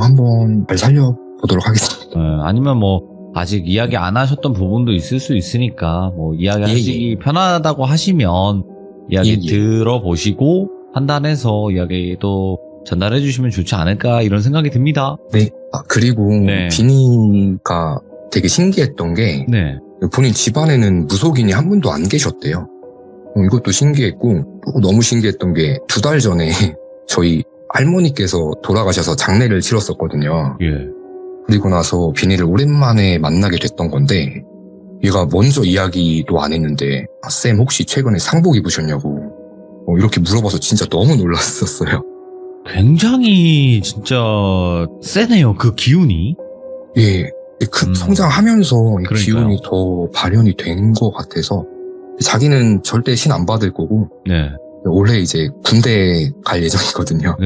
한번 잘 살려보도록 하겠습니다. 아니면 뭐 아직 이야기 안 하셨던 부분도 있을 수 있으니까 뭐 이야기 하시기 편하다고 하시면 이야기 들어보시고 판단해서 이야기도 전달해 주시면 좋지 않을까 이런 생각이 듭니다. 네. 그리고 비니가 되게 신기했던 게 본인 집안에는 무속인이 한 분도 안 계셨대요. 이것도 신기했고 또 너무 신기했던 게 2달 전에 저희 할머니께서 돌아가셔서 장례를 치렀었거든요. 예. 그리고 나서 비니를 오랜만에 만나게 됐던 건데 얘가 먼저 이야기도 안 했는데 쌤 혹시 최근에 상복 입으셨냐고 이렇게 물어봐서 진짜 너무 놀랐었어요. 굉장히 진짜 세네요 그 기운이. 예. 성장하면서 그러니까요. 기운이 더 발현이 된 것 같아서 자기는 절대 신 안 받을 거고 올해 이제 군대 갈 예정이거든요.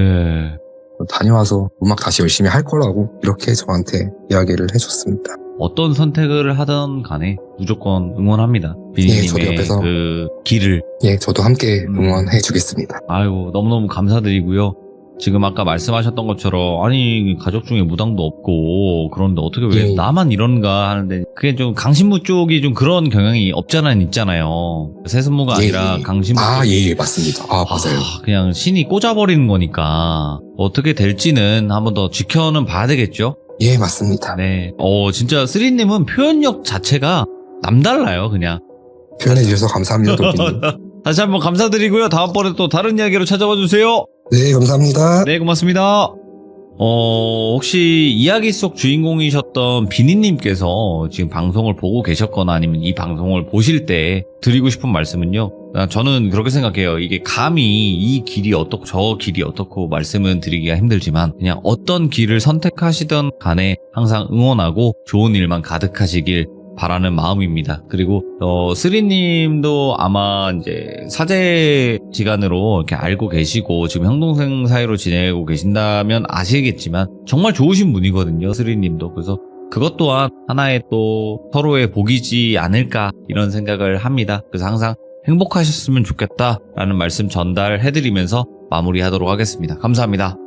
다녀와서 음악 다시 열심히 할 거라고 이렇게 저한테 이야기를 해줬습니다. 어떤 선택을 하든 간에 무조건 응원합니다. 비니님의 저도 옆에서 그 길을. 저도 함께 응원해 주겠습니다. 아이고 너무너무 감사드리고요. 지금 아까 말씀하셨던 것처럼 아니 가족 중에 무당도 없고 그런데 어떻게 왜 나만 이런가 하는데 그게 좀 강신무 쪽이 좀 그런 경향이 없잖아 있잖아요. 세습무가 아니라 강신무 쪽이 맞습니다. 맞아요. 그냥 신이 꽂아버리는 거니까 어떻게 될지는 한번 더 지켜는 봐야 되겠죠? 예, 맞습니다. 네. 진짜 쓰리님은 표현력 자체가 남달라요 그냥. 표현해 주셔서 감사합니다. 다시 한번 감사드리고요. 다음번에 또 다른 이야기로 찾아와 주세요. 네, 감사합니다. 네, 고맙습니다. 혹시 이야기 속 주인공이셨던 비니님께서 지금 방송을 보고 계셨거나 아니면 이 방송을 보실 때 드리고 싶은 말씀은요. 저는 그렇게 생각해요. 이게 감히 이 길이 어떻고 저 길이 어떻고 말씀은 드리기가 힘들지만 그냥 어떤 길을 선택하시던 간에 항상 응원하고 좋은 일만 가득하시길 바라는 마음입니다. 그리고 쓰리님도 아마 이제 사제지간으로 이렇게 알고 계시고 지금 형동생 사이로 지내고 계신다면 아시겠지만 정말 좋으신 분이거든요. 쓰리님도. 그래서 그것 또한 하나의 또 서로의 복이지 않을까 이런 생각을 합니다. 그래서 항상 행복하셨으면 좋겠다라는 말씀 전달해드리면서 마무리하도록 하겠습니다. 감사합니다.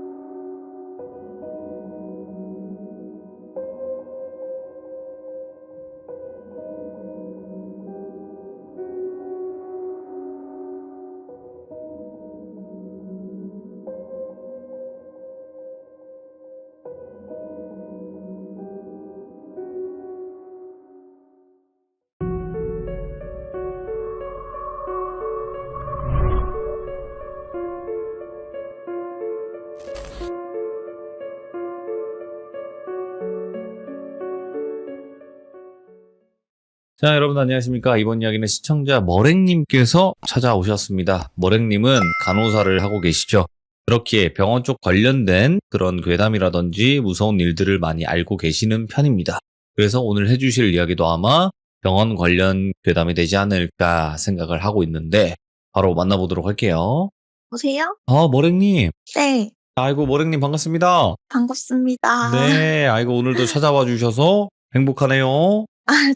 자, 여러분 안녕하십니까. 이번 이야기는 시청자 머랭님께서 찾아오셨습니다. 머랭님은 간호사를 하고 계시죠. 그렇기에 병원 쪽 관련된 그런 괴담이라든지 무서운 일들을 많이 알고 계시는 편입니다. 그래서 오늘 해주실 이야기도 아마 병원 관련 괴담이 되지 않을까 생각을 하고 있는데 바로 만나보도록 할게요. 보세요? 머랭님. 네, 아이고, 머랭님 반갑습니다. 반갑습니다. 네, 아이고, 오늘도 찾아와 주셔서 행복하네요.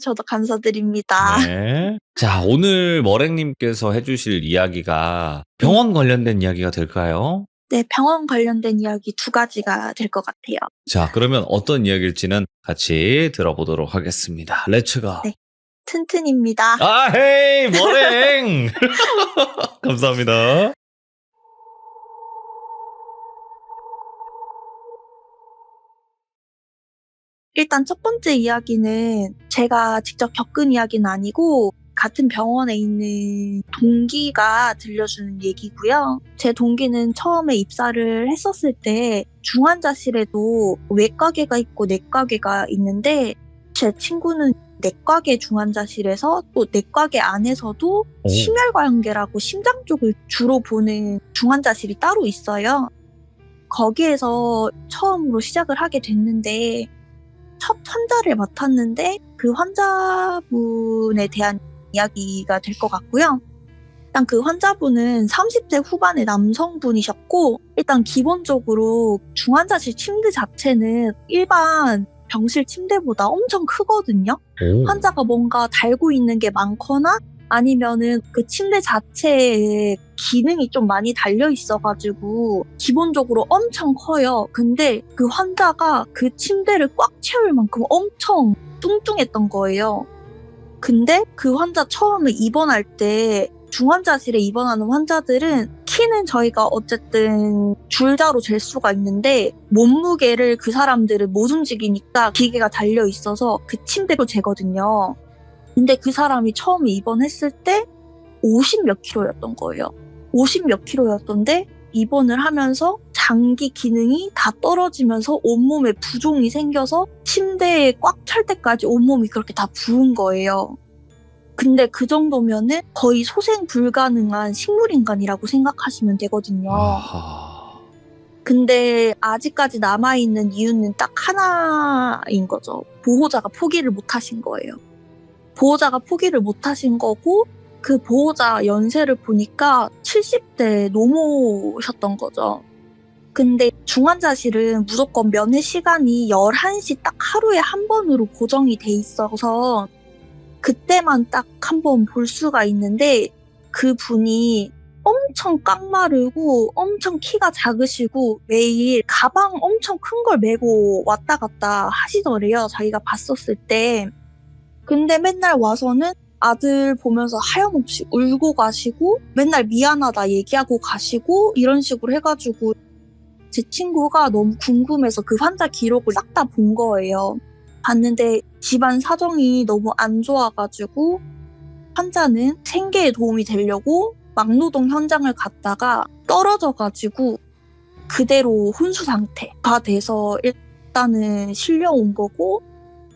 저도 감사드립니다. 네. 자, 오늘 머랭님께서 해주실 이야기가 병원 관련된 이야기가 될까요? 네, 병원 관련된 이야기 2가지가 될 것 같아요. 자, 그러면 어떤 이야기일지는 같이 들어보도록 하겠습니다. 렛츠고. 네. 튼튼입니다. 헤이, 머랭! 감사합니다. 일단 첫 번째 이야기는 제가 직접 겪은 이야기는 아니고 같은 병원에 있는 동기가 들려주는 얘기고요. 제 동기는 처음에 입사를 했었을 때 중환자실에도 외과계가 있고 내과계가 있는데 제 친구는 내과계 중환자실에서 또 내과계 안에서도 심혈관계라고 심장 쪽을 주로 보는 중환자실이 따로 있어요. 거기에서 처음으로 시작을 하게 됐는데 첫 환자를 맡았는데 그 환자분에 대한 이야기가 될 것 같고요. 일단 그 환자분은 30대 후반의 남성분이셨고 일단 기본적으로 중환자실 침대 자체는 일반 병실 침대보다 엄청 크거든요. 환자가 뭔가 달고 있는 게 많거나 아니면은 그 침대 자체에 기능이 좀 많이 달려 있어가지고 기본적으로 엄청 커요. 근데 그 환자가 그 침대를 꽉 채울 만큼 엄청 뚱뚱했던 거예요. 근데 그 환자 처음에 입원할 때 중환자실에 입원하는 환자들은 키는 저희가 어쨌든 줄자로 잴 수가 있는데 몸무게를 그 사람들은 못 움직이니까 기계가 달려 있어서 그 침대로 재거든요. 근데 그 사람이 처음에 입원했을 때 50 몇 킬로였던 거예요. 50 몇 킬로였던데 입원을 하면서 장기 기능이 다 떨어지면서 온몸에 부종이 생겨서 침대에 꽉 찰 때까지 온몸이 그렇게 다 부은 거예요. 근데 그 정도면은 거의 소생 불가능한 식물인간이라고 생각하시면 되거든요. 근데 아직까지 남아있는 이유는 딱 하나인 거죠. 보호자가 포기를 못 하신 거예요. 보호자가 포기를 못 하신 거고 그 보호자 연세를 보니까 70대 넘으셨던 거죠. 근데 중환자실은 무조건 면회 시간이 11시 딱 하루에 한 번으로 고정이 돼 있어서 그때만 딱 한 번 볼 수가 있는데 그 분이 엄청 깡마르고 엄청 키가 작으시고 매일 가방 엄청 큰 걸 메고 왔다 갔다 하시더래요. 자기가 봤었을 때. 근데 맨날 와서는 아들 보면서 하염없이 울고 가시고 맨날 미안하다 얘기하고 가시고 이런 식으로 해가지고 제 친구가 너무 궁금해서 그 환자 기록을 싹 다 본 거예요. 봤는데 집안 사정이 너무 안 좋아가지고 환자는 생계에 도움이 되려고 막노동 현장을 갔다가 떨어져가지고 그대로 혼수 상태가 돼서 일단은 실려온 거고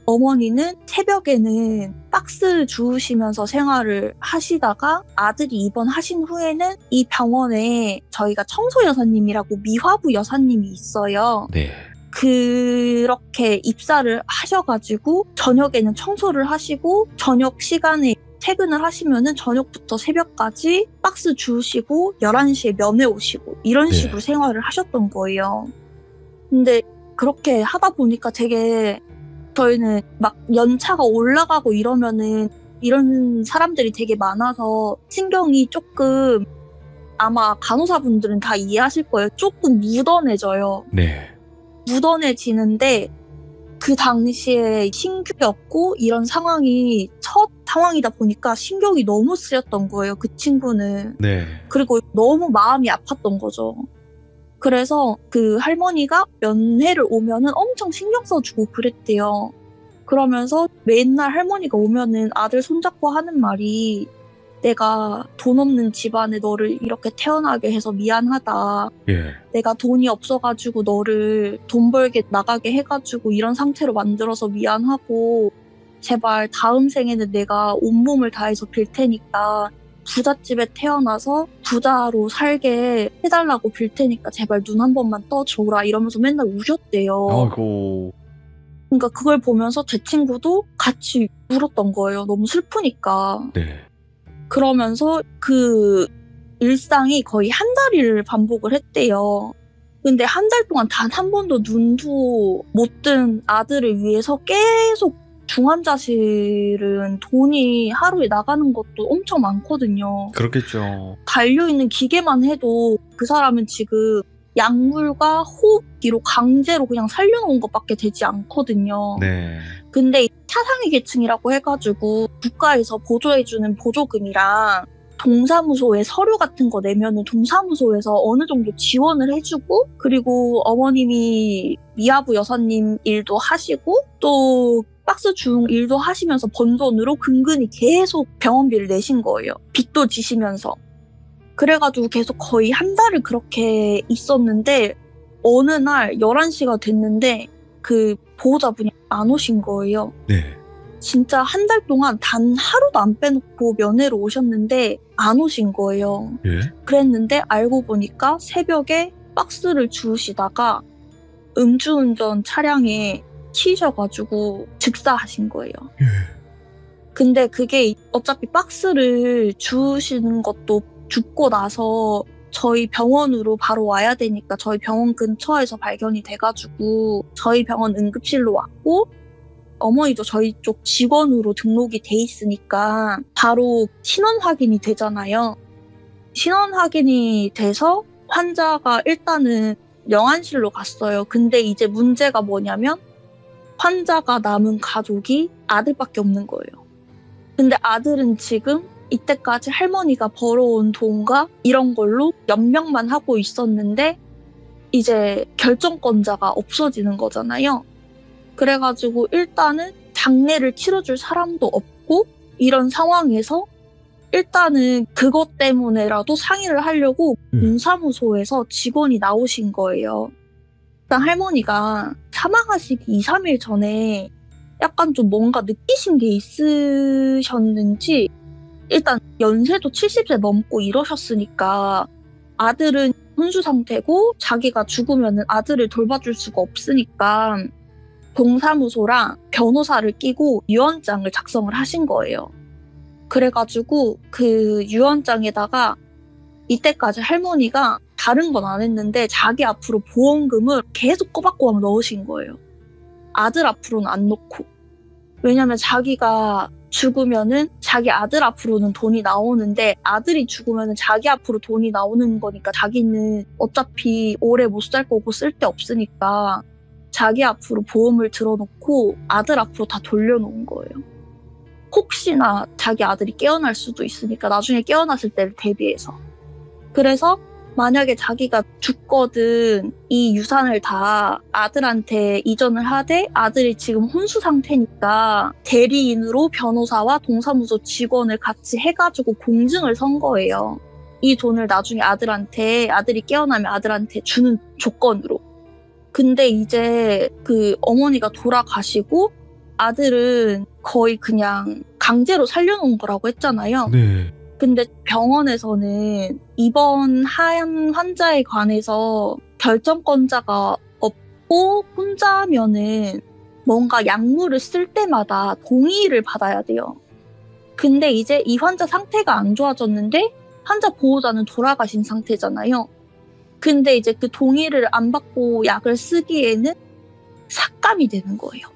어머니는 새벽에는 박스 주우시면서 생활을 하시다가 아들이 입원하신 후에는 이 병원에 저희가 청소 여사님이라고 미화부 여사님이 있어요. 네. 그렇게 입사를 하셔가지고 저녁에는 청소를 하시고 저녁 시간에 퇴근을 하시면은 저녁부터 새벽까지 박스 주우시고 11시에 면회 오시고 이런 식으로 생활을 하셨던 거예요. 근데 그렇게 하다 보니까 되게 저희는 막 연차가 올라가고 이러면은 이런 사람들이 되게 많아서 신경이 조금 아마 간호사분들은 다 이해하실 거예요. 조금 묻어내져요. 네. 묻어내지는데 그 당시에 신규였고 이런 상황이 첫 상황이다 보니까 신경이 너무 쓰였던 거예요. 그 친구는. 네. 그리고 너무 마음이 아팠던 거죠. 그래서 그 할머니가 면회를 오면은 엄청 신경 써주고 그랬대요. 그러면서 맨날 할머니가 오면은 아들 손잡고 하는 말이 내가 돈 없는 집안에 너를 이렇게 태어나게 해서 미안하다. 예. 내가 돈이 없어가지고 너를 돈 벌게 나가게 해가지고 이런 상태로 만들어서 미안하고 제발 다음 생에는 내가 온몸을 다해서 빌 테니까 부잣집에 태어나서 부자로 살게 해달라고 빌 테니까 제발 눈 한 번만 떠줘라 이러면서 맨날 우셨대요. 아이고. 그러니까 그걸 보면서 제 친구도 같이 울었던 거예요. 너무 슬프니까. 네. 그러면서 그 일상이 거의 한 달을 반복을 했대요. 근데 한 달 동안 단 한 번도 눈도 못 뜬 아들을 위해서 계속 중환자실은 돈이 하루에 나가는 것도 엄청 많거든요. 그렇겠죠. 달려있는 기계만 해도 그 사람은 지금 약물과 호흡기로 강제로 그냥 살려놓은 것밖에 되지 않거든요. 네. 근데 차상위 계층이라고 해가지고 국가에서 보조해주는 보조금이랑 동사무소에 서류 같은 거 내면은 동사무소에서 어느 정도 지원을 해주고, 그리고 어머님이 미아부 여사님 일도 하시고 또 박스 중 일도 하시면서 번 돈으로 근근히 계속 병원비를 내신 거예요. 빚도 지시면서. 그래가지고 계속 거의 한 달을 그렇게 있었는데 어느 날 11시가 됐는데 그 보호자분이 안 오신 거예요. 네. 진짜 한 달 동안 단 하루도 안 빼놓고 면회로 오셨는데 안 오신 거예요. 예? 그랬는데 알고 보니까 새벽에 박스를 주우시다가 음주운전 차량에 치이셔가지고 즉사하신 거예요. 예. 근데 그게 어차피 박스를 주우시는 것도 죽고 나서 저희 병원으로 바로 와야 되니까 저희 병원 근처에서 발견이 돼가지고 저희 병원 응급실로 왔고, 어머니도 저희 쪽 직원으로 등록이 돼 있으니까 바로 신원 확인이 되잖아요. 신원 확인이 돼서 환자가 일단은 영안실로 갔어요. 근데 이제 문제가 뭐냐면 환자가 남은 가족이 아들밖에 없는 거예요. 근데 아들은 지금 이때까지 할머니가 벌어온 돈과 이런 걸로 연명만 하고 있었는데 이제 결정권자가 없어지는 거잖아요. 그래가지고 일단은 장례를 치러줄 사람도 없고 이런 상황에서 일단은 그것 때문에라도 상의를 하려고 동사무소에서 직원이 나오신 거예요. 일단 할머니가 사망하시기 2, 3일 전에 약간 좀 뭔가 느끼신 게 있으셨는지 일단 연세도 70세 넘고 이러셨으니까 아들은 혼수 상태고 자기가 죽으면 아들을 돌봐줄 수가 없으니까 동사무소랑 변호사를 끼고 유언장을 작성을 하신 거예요. 그래가지고 그 유언장에다가 이때까지 할머니가 다른 건 안 했는데 자기 앞으로 보험금을 계속 꼬박꼬박 넣으신 거예요. 아들 앞으로는 안 넣고. 왜냐면 자기가 죽으면은 자기 아들 앞으로는 돈이 나오는데 아들이 죽으면은 자기 앞으로 돈이 나오는 거니까 자기는 어차피 오래 못 살 거고 쓸데 없으니까 자기 앞으로 보험을 들어놓고 아들 앞으로 다 돌려놓은 거예요. 혹시나 자기 아들이 깨어날 수도 있으니까 나중에 깨어났을 때를 대비해서. 그래서 만약에 자기가 죽거든 이 유산을 다 아들한테 이전을 하되 아들이 지금 혼수 상태니까 대리인으로 변호사와 동사무소 직원을 같이 해가지고 공증을 선 거예요. 이 돈을 나중에 아들한테, 아들이 깨어나면 아들한테 주는 조건으로. 근데 이제 그 어머니가 돌아가시고 아들은 거의 그냥 강제로 살려놓은 거라고 했잖아요. 네. 근데 병원에서는 이번 한 환자에 관해서 결정권자가 없고 혼자면은 뭔가 약물을 쓸 때마다 동의를 받아야 돼요. 근데 이제 이 환자 상태가 안 좋아졌는데 환자 보호자는 돌아가신 상태잖아요. 근데 이제 그 동의를 안 받고 약을 쓰기에는 삭감이 되는 거예요.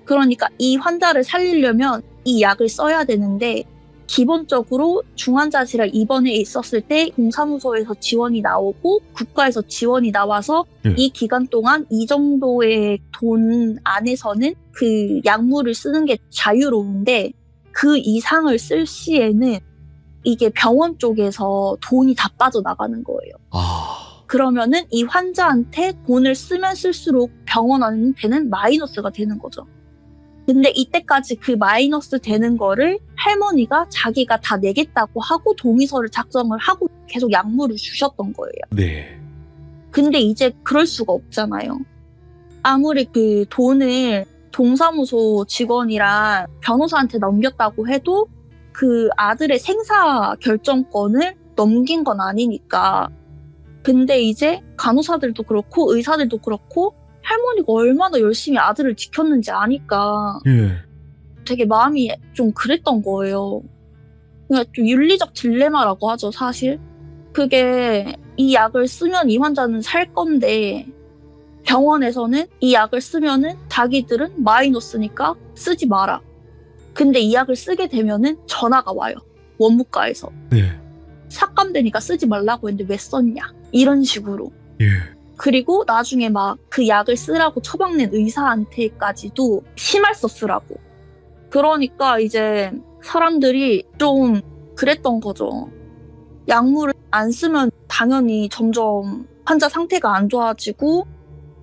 그러니까 이 환자를 살리려면 이 약을 써야 되는데 기본적으로 중환자실에 입원해 있었을 때 동사무소에서 지원이 나오고 국가에서 지원이 나와서 이 기간 동안 이 정도의 돈 안에서는 그 약물을 쓰는 게 자유로운데 그 이상을 쓸 시에는 이게 병원 쪽에서 돈이 다 빠져나가는 거예요. 그러면은 이 환자한테 돈을 쓰면 쓸수록 병원한테는 마이너스가 되는 거죠. 근데 이때까지 그 마이너스 되는 거를 할머니가 자기가 다 내겠다고 하고 동의서를 작성을 하고 계속 약물을 주셨던 거예요. 네. 근데 이제 그럴 수가 없잖아요. 아무리 그 돈을 동사무소 직원이랑 변호사한테 넘겼다고 해도 그 아들의 생사 결정권을 넘긴 건 아니니까. 근데 이제 간호사들도 그렇고 의사들도 그렇고 할머니가 얼마나 열심히 아들을 지켰는지 아니까 예. 되게 마음이 좀 그랬던 거예요. 그냥 좀 윤리적 딜레마라고 하죠, 사실. 그게 이 약을 쓰면 이 환자는 살 건데 병원에서는 이 약을 쓰면은 자기들은 마이너스니까 쓰지 마라. 근데 이 약을 쓰게 되면은 전화가 와요. 원무과에서. 네. 삭감되니까 쓰지 말라고 했는데 왜 썼냐. 이런 식으로. 예. 그리고 나중에 막 그 약을 쓰라고 처방낸 의사한테까지도 심할서 쓰라고. 그러니까 이제 사람들이 좀 그랬던 거죠. 약물을 안 쓰면 당연히 점점 환자 상태가 안 좋아지고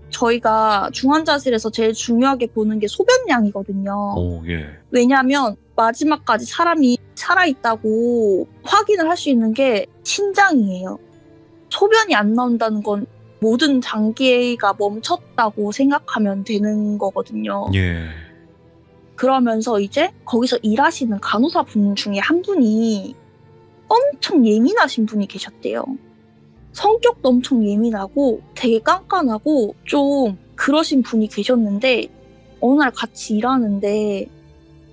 저희가 중환자실에서 제일 중요하게 보는 게 소변량이거든요. 오, 예. 왜냐하면 마지막까지 사람이 살아있다고 확인을 할 수 있는 게 신장이에요. 소변이 안 나온다는 건 모든 장기가 멈췄다고 생각하면 되는 거거든요. 예. 그러면서 이제 거기서 일하시는 간호사분 중에 한 분이 엄청 예민하신 분이 계셨대요. 성격도 엄청 예민하고 되게 깐깐하고 좀 그러신 분이 계셨는데 어느 날 같이 일하는데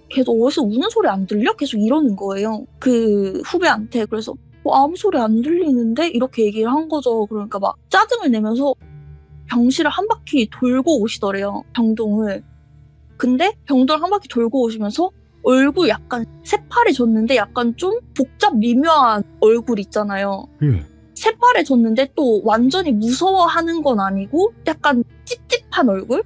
계속 어디서 우는 소리 안 들려? 계속 이러는 거예요. 그 후배한테. 그래서 아무 소리 안 들리는데? 이렇게 얘기를 한 거죠. 그러니까 막 짜증을 내면서 병실을 한 바퀴 돌고 오시더래요. 병동을. 근데 병동을 한 바퀴 돌고 오시면서 얼굴 약간 새파래졌는데 약간 좀 복잡 미묘한 얼굴 있잖아요. 새파래졌는데 또 완전히 무서워하는 건 아니고 약간 찝찝한 얼굴?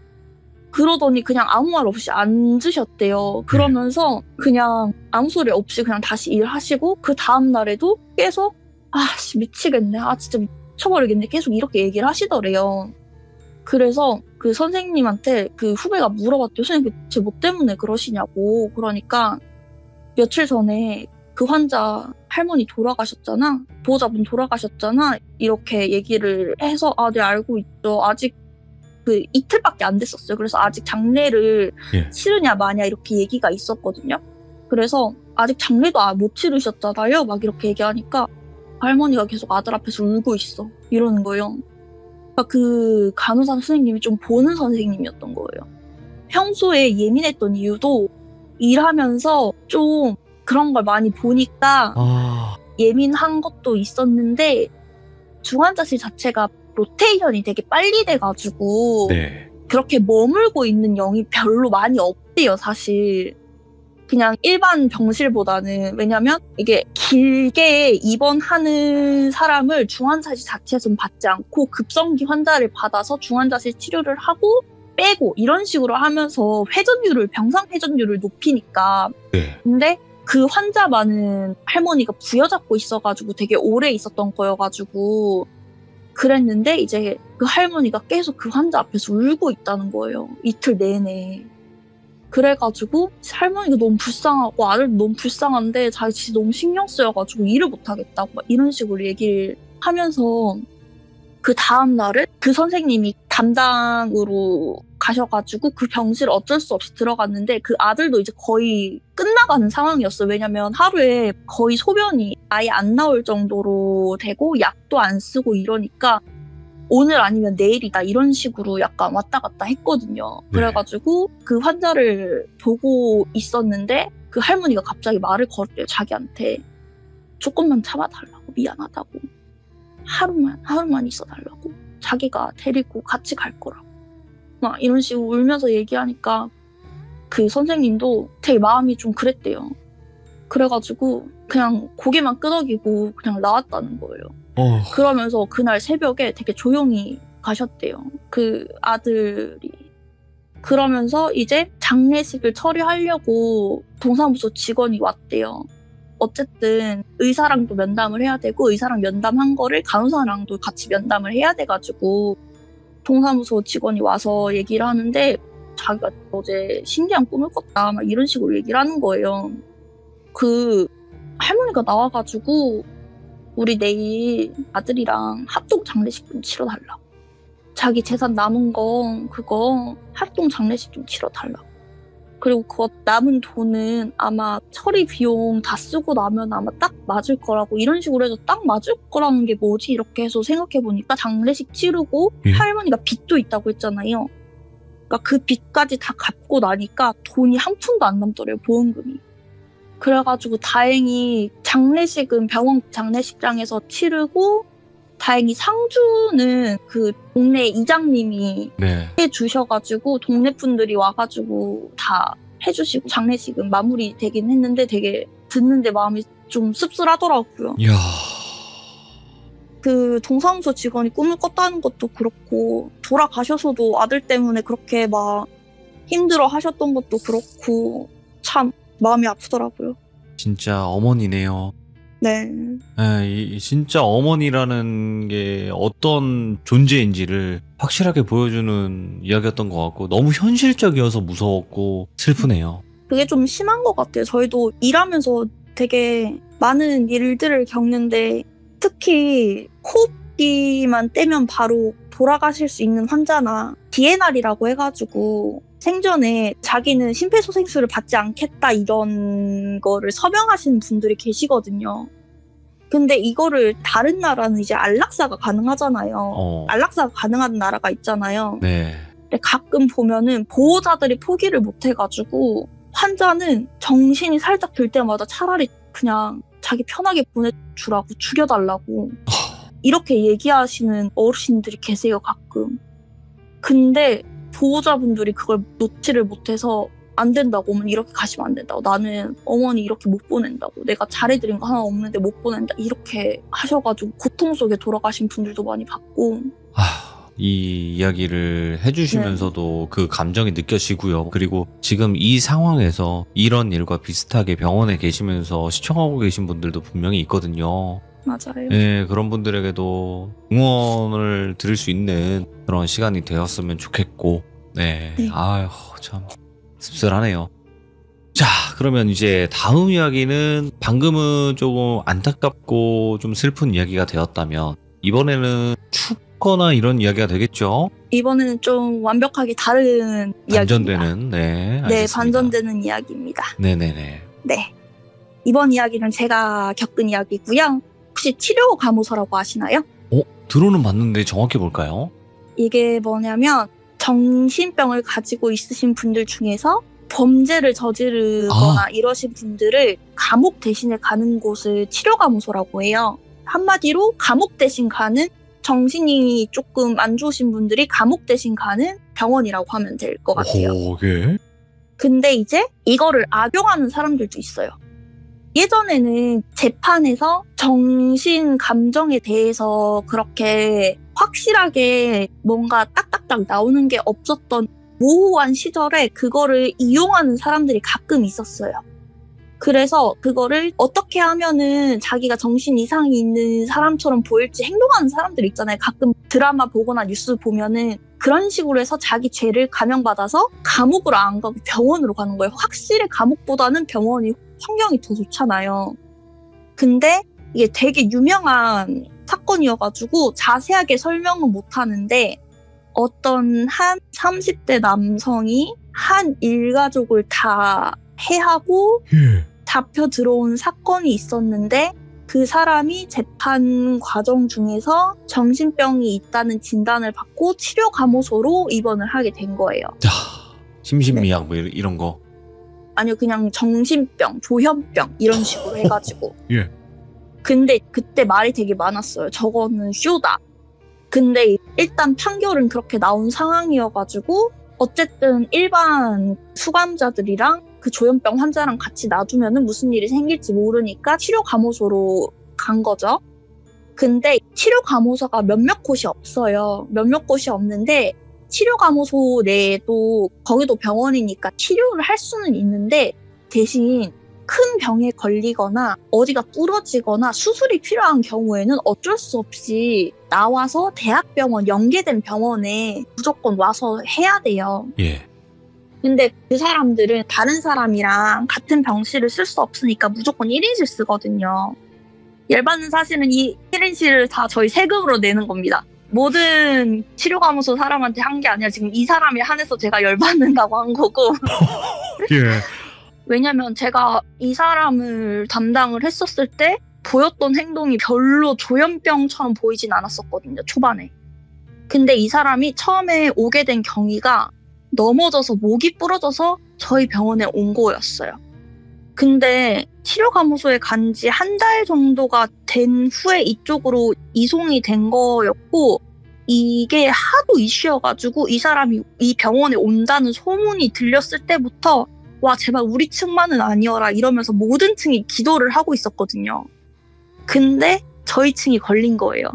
그러더니 그냥 아무 말 없이 앉으셨대요. 그러면서 그냥 아무 소리 없이 그냥 다시 일하시고 그 다음 날에도 계속 아씨 미치겠네. 아 진짜 미쳐버리겠네. 계속 이렇게 얘기를 하시더래요. 그래서 그 선생님한테 그 후배가 물어봤대요. 선생님 제 뭐 때문에 그러시냐고. 그러니까 며칠 전에 그 환자 할머니 돌아가셨잖아. 보호자분 돌아가셨잖아. 이렇게 얘기를 해서 아, 네 알고 있죠. 아직 그 이틀밖에 안 됐었어요. 그래서 아직 장례를 치르냐 마냐 이렇게 얘기가 있었거든요. 그래서 아직 장례도 못 치르셨잖아요. 막 이렇게 얘기하니까 할머니가 계속 아들 앞에서 울고 있어. 이러는 거예요. 그러니까 그 간호사 선생님이 좀 보는 선생님이었던 거예요. 평소에 예민했던 이유도 일하면서 좀 그런 걸 많이 보니까 예민한 것도 있었는데 중환자실 자체가 로테이션이 되게 빨리 돼가지고 그렇게 머물고 있는 영이 별로 많이 없대요, 사실. 그냥 일반 병실보다는. 왜냐면 이게 길게 입원하는 사람을 중환자실 자체에서는 받지 않고 급성기 환자를 받아서 중환자실 치료를 하고 빼고 이런 식으로 하면서 병상 회전율을 높이니까. 근데 그 환자 많은 할머니가 부여잡고 있어가지고 되게 오래 있었던 거여가지고 그랬는데 이제 그 할머니가 계속 그 환자 앞에서 울고 있다는 거예요. 이틀 내내. 그래가지고 할머니가 너무 불쌍하고 아들도 너무 불쌍한데 자기 진짜 너무 신경 쓰여가지고 일을 못하겠다고 막 이런 식으로 얘기를 하면서 그 다음 날은 그 선생님이 담당으로 가셔가지고 그 병실 어쩔 수 없이 들어갔는데 그 아들도 이제 거의 끝나가는 상황이었어요. 왜냐면 하루에 거의 소변이 아예 안 나올 정도로 되고 약도 안 쓰고 이러니까 오늘 아니면 내일이다 이런 식으로 약간 왔다 갔다 했거든요. 그래가지고 그 환자를 보고 있었는데 그 할머니가 갑자기 말을 걸어요. 자기한테 조금만 참아달라고. 미안하다고. 하루만 있어달라고. 자기가 데리고 같이 갈 거라고. 막 이런 식으로 울면서 얘기하니까 그 선생님도 되게 마음이 좀 그랬대요. 그래가지고 그냥 고개만 끄덕이고 그냥 나왔다는 거예요. 그러면서 그날 새벽에 되게 조용히 가셨대요. 그 아들이. 그러면서 이제 장례식을 처리하려고 동사무소 직원이 왔대요. 어쨌든 의사랑도 면담을 해야 되고 의사랑 면담한 거를 간호사랑도 같이 면담을 해야 돼가지고 동사무소 직원이 와서 얘기를 하는데 자기가 어제 신기한 꿈을 꿨다 막 이런 식으로 얘기를 하는 거예요. 그 할머니가 나와가지고 우리 내일 아들이랑 합동 장례식 좀 치러달라고. 자기 재산 남은 거 그거 활동 장례식 좀 치러달라고. 그리고 그거 남은 돈은 아마 처리 비용 다 쓰고 나면 아마 딱 맞을 거라고, 이런 식으로 해서 딱 맞을 거라는 게 뭐지 이렇게 해서 생각해보니까 장례식 치르고 할머니가 빚도 있다고 했잖아요. 그러니까 그 빚까지 다 갚고 나니까 돈이 한 푼도 안 남더래요, 보험금이. 그래가지고 다행히 장례식은 병원 장례식장에서 치르고, 다행히 상주는 그 동네 이장님이 네. 해주셔가지고 동네 분들이 와가지고 다 해주시고 장례식은 마무리되긴 했는데, 되게 듣는데 마음이 좀 씁쓸하더라고요. 이야. 그 동사무소 직원이 꿈을 꿨다는 것도 그렇고, 돌아가셔서도 아들 때문에 그렇게 막 힘들어 하셨던 것도 그렇고, 참 마음이 아프더라고요. 진짜 어머니네요. 네. 진짜 어머니라는 게 어떤 존재인지를 확실하게 보여주는 이야기였던 것 같고, 너무 현실적이어서 무서웠고 슬프네요. 그게 좀 심한 것 같아요. 저희도 일하면서 되게 많은 일들을 겪는데, 특히 호흡기만 떼면 바로 돌아가실 수 있는 환자나 DNR이라고 해가지고 생전에 자기는 심폐소생술을 받지 않겠다 이런 거를 서명하시는 분들이 계시거든요. 근데 이거를 다른 나라는 이제 안락사가 가능하잖아요. 안락사가 가능한 나라가 있잖아요. 네. 근데 가끔 보면은 보호자들이 포기를 못 해가지고 환자는 정신이 살짝 들 때마다 차라리 그냥 자기 편하게 보내주라고, 죽여달라고 이렇게 얘기하시는 어르신들이 계세요, 가끔. 근데 보호자분들이 그걸 놓지를 못해서 안 된다고, 어머니 이렇게 가시면 안 된다고, 나는 어머니 이렇게 못 보낸다고, 내가 잘해드린 거 하나 없는데 못 보낸다, 이렇게 하셔가지고 고통 속에 돌아가신 분들도 많이 봤고. 이 이야기를 해주시면서도 그 감정이 느껴지고요. 그리고 지금 이 상황에서 이런 일과 비슷하게 병원에 계시면서 시청하고 계신 분들도 분명히 있거든요. 맞아요. 네, 그런 분들에게도 응원을 드릴 수 있는 그런 시간이 되었으면 좋겠고, 네. 아휴, 참 씁쓸하네요. 자, 그러면 이제 다음 이야기는, 방금은 조금 안타깝고 좀 슬픈 이야기가 되었다면 이번에는 춥거나 이런 이야기가 되겠죠? 이번에는 좀 완벽하게 다른 이야기입니다. 반전되는, 네, 알겠습니다. 네, 반전되는 이야기입니다. 네네네. 네. 이번 이야기는 제가 겪은 이야기고요. 혹시 치료 감호서라고 아시나요? 들어는 봤는데 정확히 뭘까요? 이게 뭐냐면, 정신병을 가지고 있으신 분들 중에서 범죄를 저지르거나 이러신 분들을 감옥 대신에 가는 곳을 치료감호소라고 해요. 한마디로 감옥 대신 가는, 정신이 조금 안 좋으신 분들이 감옥 대신 가는 병원이라고 하면 될 것 같아요. 예? 근데 이제 이거를 악용하는 사람들도 있어요. 예전에는 재판에서 정신 감정에 대해서 그렇게 확실하게 뭔가 딱딱딱 나오는 게 없었던 모호한 시절에 그거를 이용하는 사람들이 가끔 있었어요. 그래서 그거를 어떻게 하면은 자기가 정신 이상이 있는 사람처럼 보일지 행동하는 사람들 있잖아요. 가끔 드라마 보거나 뉴스 보면은 그런 식으로 해서 자기 죄를 감형받아서 감옥으로 안 가고 병원으로 가는 거예요. 확실히 감옥보다는 병원이 환경이 더 좋잖아요. 근데 이게 되게 유명한 사건이어가지고 자세하게 설명은 못하는데, 어떤 한 30대 남성이 한 일가족을 다 해하고 잡혀 들어온 사건이 있었는데, 그 사람이 재판 과정 중에서 정신병이 있다는 진단을 받고 치료 감호소로 입원을 하게 된 거예요. 심신미약 뭐 이런 거. 아니요, 그냥 정신병, 조현병 이런 식으로 해가지고. 예. 근데 그때 말이 되게 많았어요. 저거는 쇼다. 근데 일단 판결은 그렇게 나온 상황이어가지고, 어쨌든 일반 수감자들이랑 그 조현병 환자랑 같이 놔두면은 무슨 일이 생길지 모르니까 치료 감호소로 간 거죠. 근데 치료 감호소가 몇몇 곳이 없어요. 몇몇 곳이 없는데, 치료 감호소 내에도 거기도 병원이니까 치료를 할 수는 있는데, 대신 큰 병에 걸리거나 어디가 부러지거나 수술이 필요한 경우에는 어쩔 수 없이 나와서 대학병원, 연계된 병원에 무조건 와서 해야 돼요. 예. 근데 그 사람들은 다른 사람이랑 같은 병실을 쓸 수 없으니까 무조건 1인실 쓰거든요. 열받는 사실은 이 1인실을 다 저희 세금으로 내는 겁니다. 모든 치료감호소 사람한테 한 게 아니라 지금 이 사람에 한해서 제가 열받는다고 한 거고. 예. 왜냐면 제가 이 사람을 담당을 했었을 때 보였던 행동이 별로 조현병처럼 보이진 않았었거든요, 초반에. 근데 이 사람이 처음에 오게 된 경위가 넘어져서 목이 부러져서 저희 병원에 온 거였어요. 근데 치료감호소에 간 지 한 달 정도가 된 후에 이쪽으로 이송이 된 거였고, 이게 하도 이슈여가지고 이 사람이 이 병원에 온다는 소문이 들렸을 때부터 와 제발 우리 층만은 아니어라 이러면서 모든 층이 기도를 하고 있었거든요. 근데 저희 층이 걸린 거예요.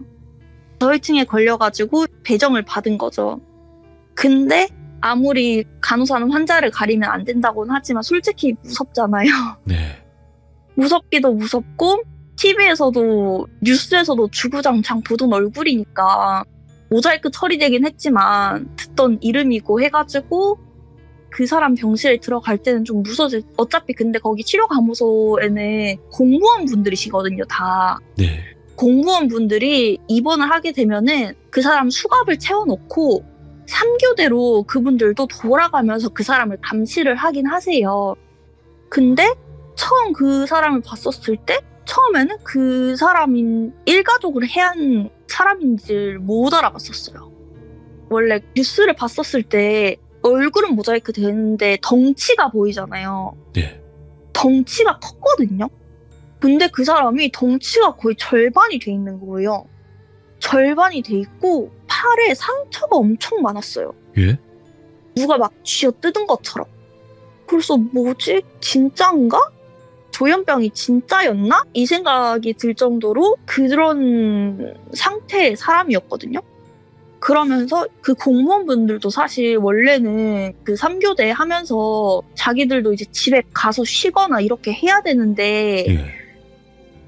저희 층에 걸려가지고 배정을 받은 거죠. 근데 아무리 간호사는 환자를 가리면 안 된다고는 하지만 솔직히 무섭잖아요. 네. 무섭기도 무섭고 TV에서도 뉴스에서도 주구장창 보던 얼굴이니까 모자이크 처리되긴 했지만 듣던 이름이고 해가지고 그 사람 병실에 들어갈 때는 좀 무서워져. 어차피 근데 거기 치료감호소에는 공무원분들이시거든요, 다. 네. 공무원분들이 입원을 하게 되면은 그 사람 수갑을 채워놓고 3교대로 그분들도 돌아가면서 그 사람을 감시를 하긴 하세요. 근데 처음 그 사람을 봤었을 때 처음에는 그 사람인 일가족을 해한 사람인지를 못 알아봤었어요. 원래 뉴스를 봤었을 때 얼굴은 모자이크 되는데 덩치가 보이잖아요. 네. 덩치가 컸거든요. 근데 그 사람이 덩치가 거의 절반이 돼 있는 거예요. 절반이 돼 있고 팔에 상처가 엄청 많았어요. 예? 누가 막 쥐어뜯은 것처럼. 그래서 뭐지? 진짜인가? 조현병이 진짜였나? 이 생각이 들 정도로 그런 상태의 사람이었거든요. 그러면서 그 공무원분들도 사실 원래는 그 3교대 하면서 자기들도 이제 집에 가서 쉬거나 이렇게 해야 되는데 예.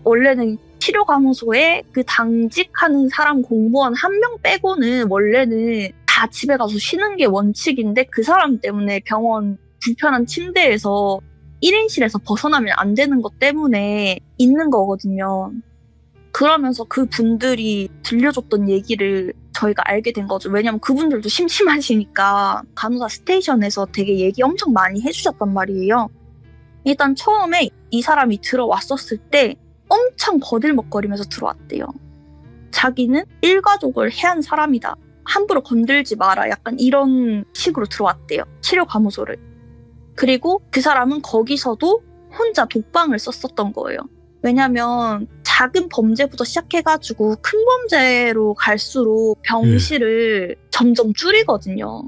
원래는 치료감호소에 그 당직하는 사람 공무원 한 명 빼고는 원래는 다 집에 가서 쉬는 게 원칙인데 그 사람 때문에 병원 불편한 침대에서 1인실에서 벗어나면 안 되는 것 때문에 있는 거거든요. 그러면서 그 분들이 들려줬던 얘기를 저희가 알게 된 거죠. 왜냐면 그분들도 심심하시니까 간호사 스테이션에서 되게 얘기 엄청 많이 해주셨단 말이에요. 일단 처음에 이 사람이 들어왔었을 때 엄청 거들먹거리면서 들어왔대요. 자기는 일가족을 해한 사람이다. 함부로 건들지 마라. 약간 이런 식으로 들어왔대요. 치료감호소를. 그리고 그 사람은 거기서도 혼자 독방을 썼었던 거예요. 왜냐면 작은 범죄부터 시작해가지고 큰 범죄로 갈수록 병실을 점점 줄이거든요.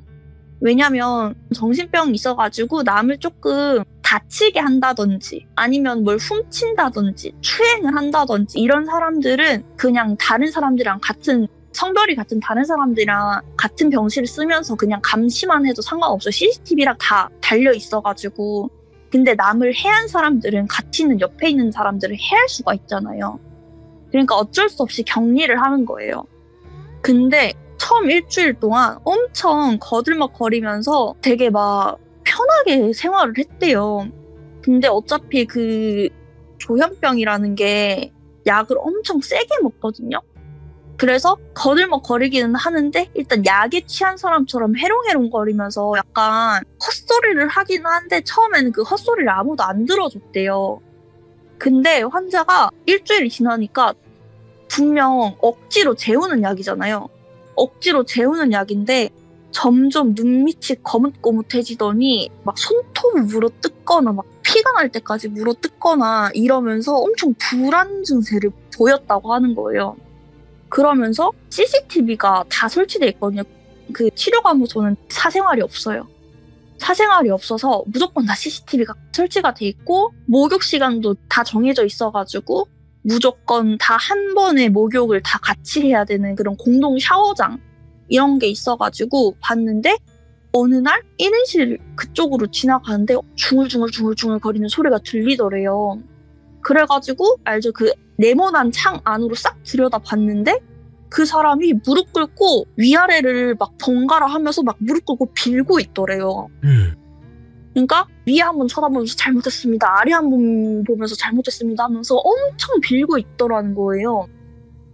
왜냐면 정신병이 있어가지고 남을 조금 다치게 한다든지 아니면 뭘 훔친다든지 추행을 한다든지 이런 사람들은 그냥 다른 사람들이랑 같은 성별이 같은 다른 사람들이랑 같은 병실을 쓰면서 그냥 감시만 해도 상관없어요. CCTV랑 다 달려 있어가지고. 근데 남을 해한 사람들은 같이 있는 옆에 있는 사람들을 해할 수가 있잖아요. 그러니까 어쩔 수 없이 격리를 하는 거예요. 근데 처음 일주일 동안 엄청 거들먹거리면서 되게 막 편하게 생활을 했대요. 근데 어차피 그 조현병이라는 게 약을 엄청 세게 먹거든요. 그래서 거들먹거리기는 하는데 일단 약에 취한 사람처럼 해롱해롱거리면서 약간 헛소리를 하긴 한데 처음에는 그 헛소리를 아무도 안 들어줬대요. 근데 환자가 일주일이 지나니까 분명 억지로 재우는 약이잖아요. 억지로 재우는 약인데 점점 눈밑이 거뭇거뭇해지더니 막 손톱을 물어뜯거나 막 피가 날 때까지 물어뜯거나 이러면서 엄청 불안 증세를 보였다고 하는 거예요. 그러면서 CCTV가 다 설치되어 있거든요. 그 치료감호소는 사생활이 없어요. 사생활이 없어서 무조건 다 CCTV가 설치가 돼 있고 목욕 시간도 다 정해져 있어가지고 무조건 다 한 번에 목욕을 다 같이 해야 되는 그런 공동 샤워장 이런 게 있어가지고 봤는데 어느 날 1인실 그쪽으로 지나가는데 중얼중얼 거리는 소리가 들리더래요. 그래가지고 알죠? 그 네모난 창 안으로 싹 들여다 봤는데 그 사람이 무릎 꿇고 위아래를 막 번갈아 하면서 막 무릎 꿇고 빌고 있더래요. 그러니까 위에 한번 쳐다보면서 잘못했습니다. 아래 한번 보면서 잘못했습니다 하면서 엄청 빌고 있더라는 거예요.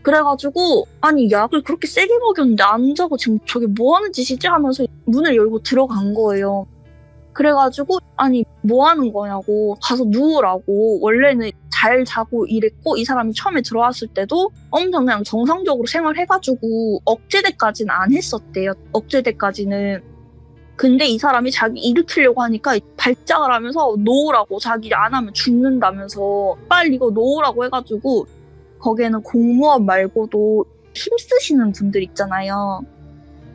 그래가지고 아니 약을 그렇게 세게 먹였는데 안 자고 지금 저게 뭐 하는 짓이지 하면서 문을 열고 들어간 거예요. 그래가지고 아니 뭐 하는 거냐고 가서 누우라고 원래는 잘 자고 이랬고 이 사람이 처음에 들어왔을 때도 엄청 그냥 정상적으로 생활해가지고 억제대까지는 안 했었대요. 억제대까지는. 근데 이 사람이 자기 일으키려고 하니까 발작을 하면서 놓으라고 자기 안 하면 죽는다면서 빨리 이거 놓으라고 해가지고 거기에는 공무원 말고도 힘쓰시는 분들 있잖아요.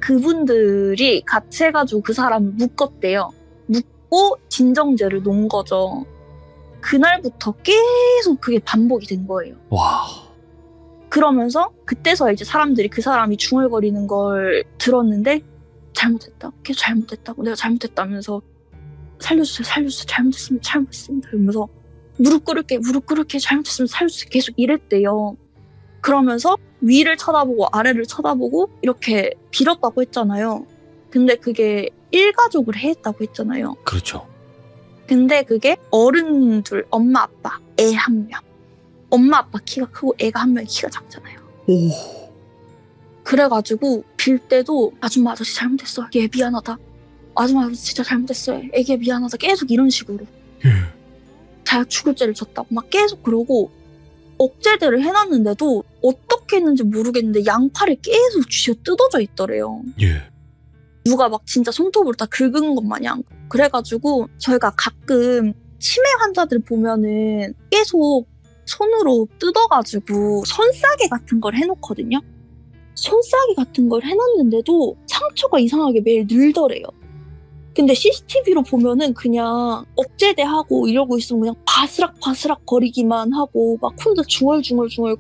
그분들이 같이 해가지고 그 사람을 묶었대요. 묶고 진정제를 놓은 거죠. 그날부터 계속 그게 반복이 된 거예요. 와. 그러면서 그때서 이제 사람들이 그 사람이 중얼거리는 걸 들었는데 잘못했다. 계속 잘못했다고. 내가 잘못했다면서 살려주세요. 잘못했습니다. 이러면서 무릎 꿇을게. 잘못했으면 살려주세요. 계속 이랬대요. 그러면서 위를 쳐다보고 아래를 쳐다보고 이렇게 빌었다고 했잖아요. 근데 그게 일가족을 해했다고 했잖아요. 그렇죠. 근데 그게 어른들, 엄마, 아빠, 애 한 명. 엄마, 아빠 키가 크고 애가 한 명이 키가 작잖아요. 오. 그래가지고 빌 때도 아줌마 아저씨 잘못했어. 얘 미안하다. 아줌마 아저씨 진짜 잘못했어. 애기 미안하다. 계속 이런 식으로. 예. 자기가 죽을 죄를 졌다고 막 계속 그러고 억제대를 해놨는데도 어떻게 했는지 모르겠는데 양팔이 계속 쥐어 뜯어져 있더래요. 예. 누가 막 진짜 손톱으로 다 긁은 것 마냥. 그래가지고 저희가 가끔 치매 환자들 보면은 계속 손으로 뜯어가지고 손싸개 같은 걸 해놓거든요. 손싸개 같은 걸 해놨는데도 상처가 이상하게 매일 늘더래요. 근데 CCTV로 보면은 그냥 억제대하고 이러고 있으면 그냥 바스락 거리기만 하고 막 혼자 중얼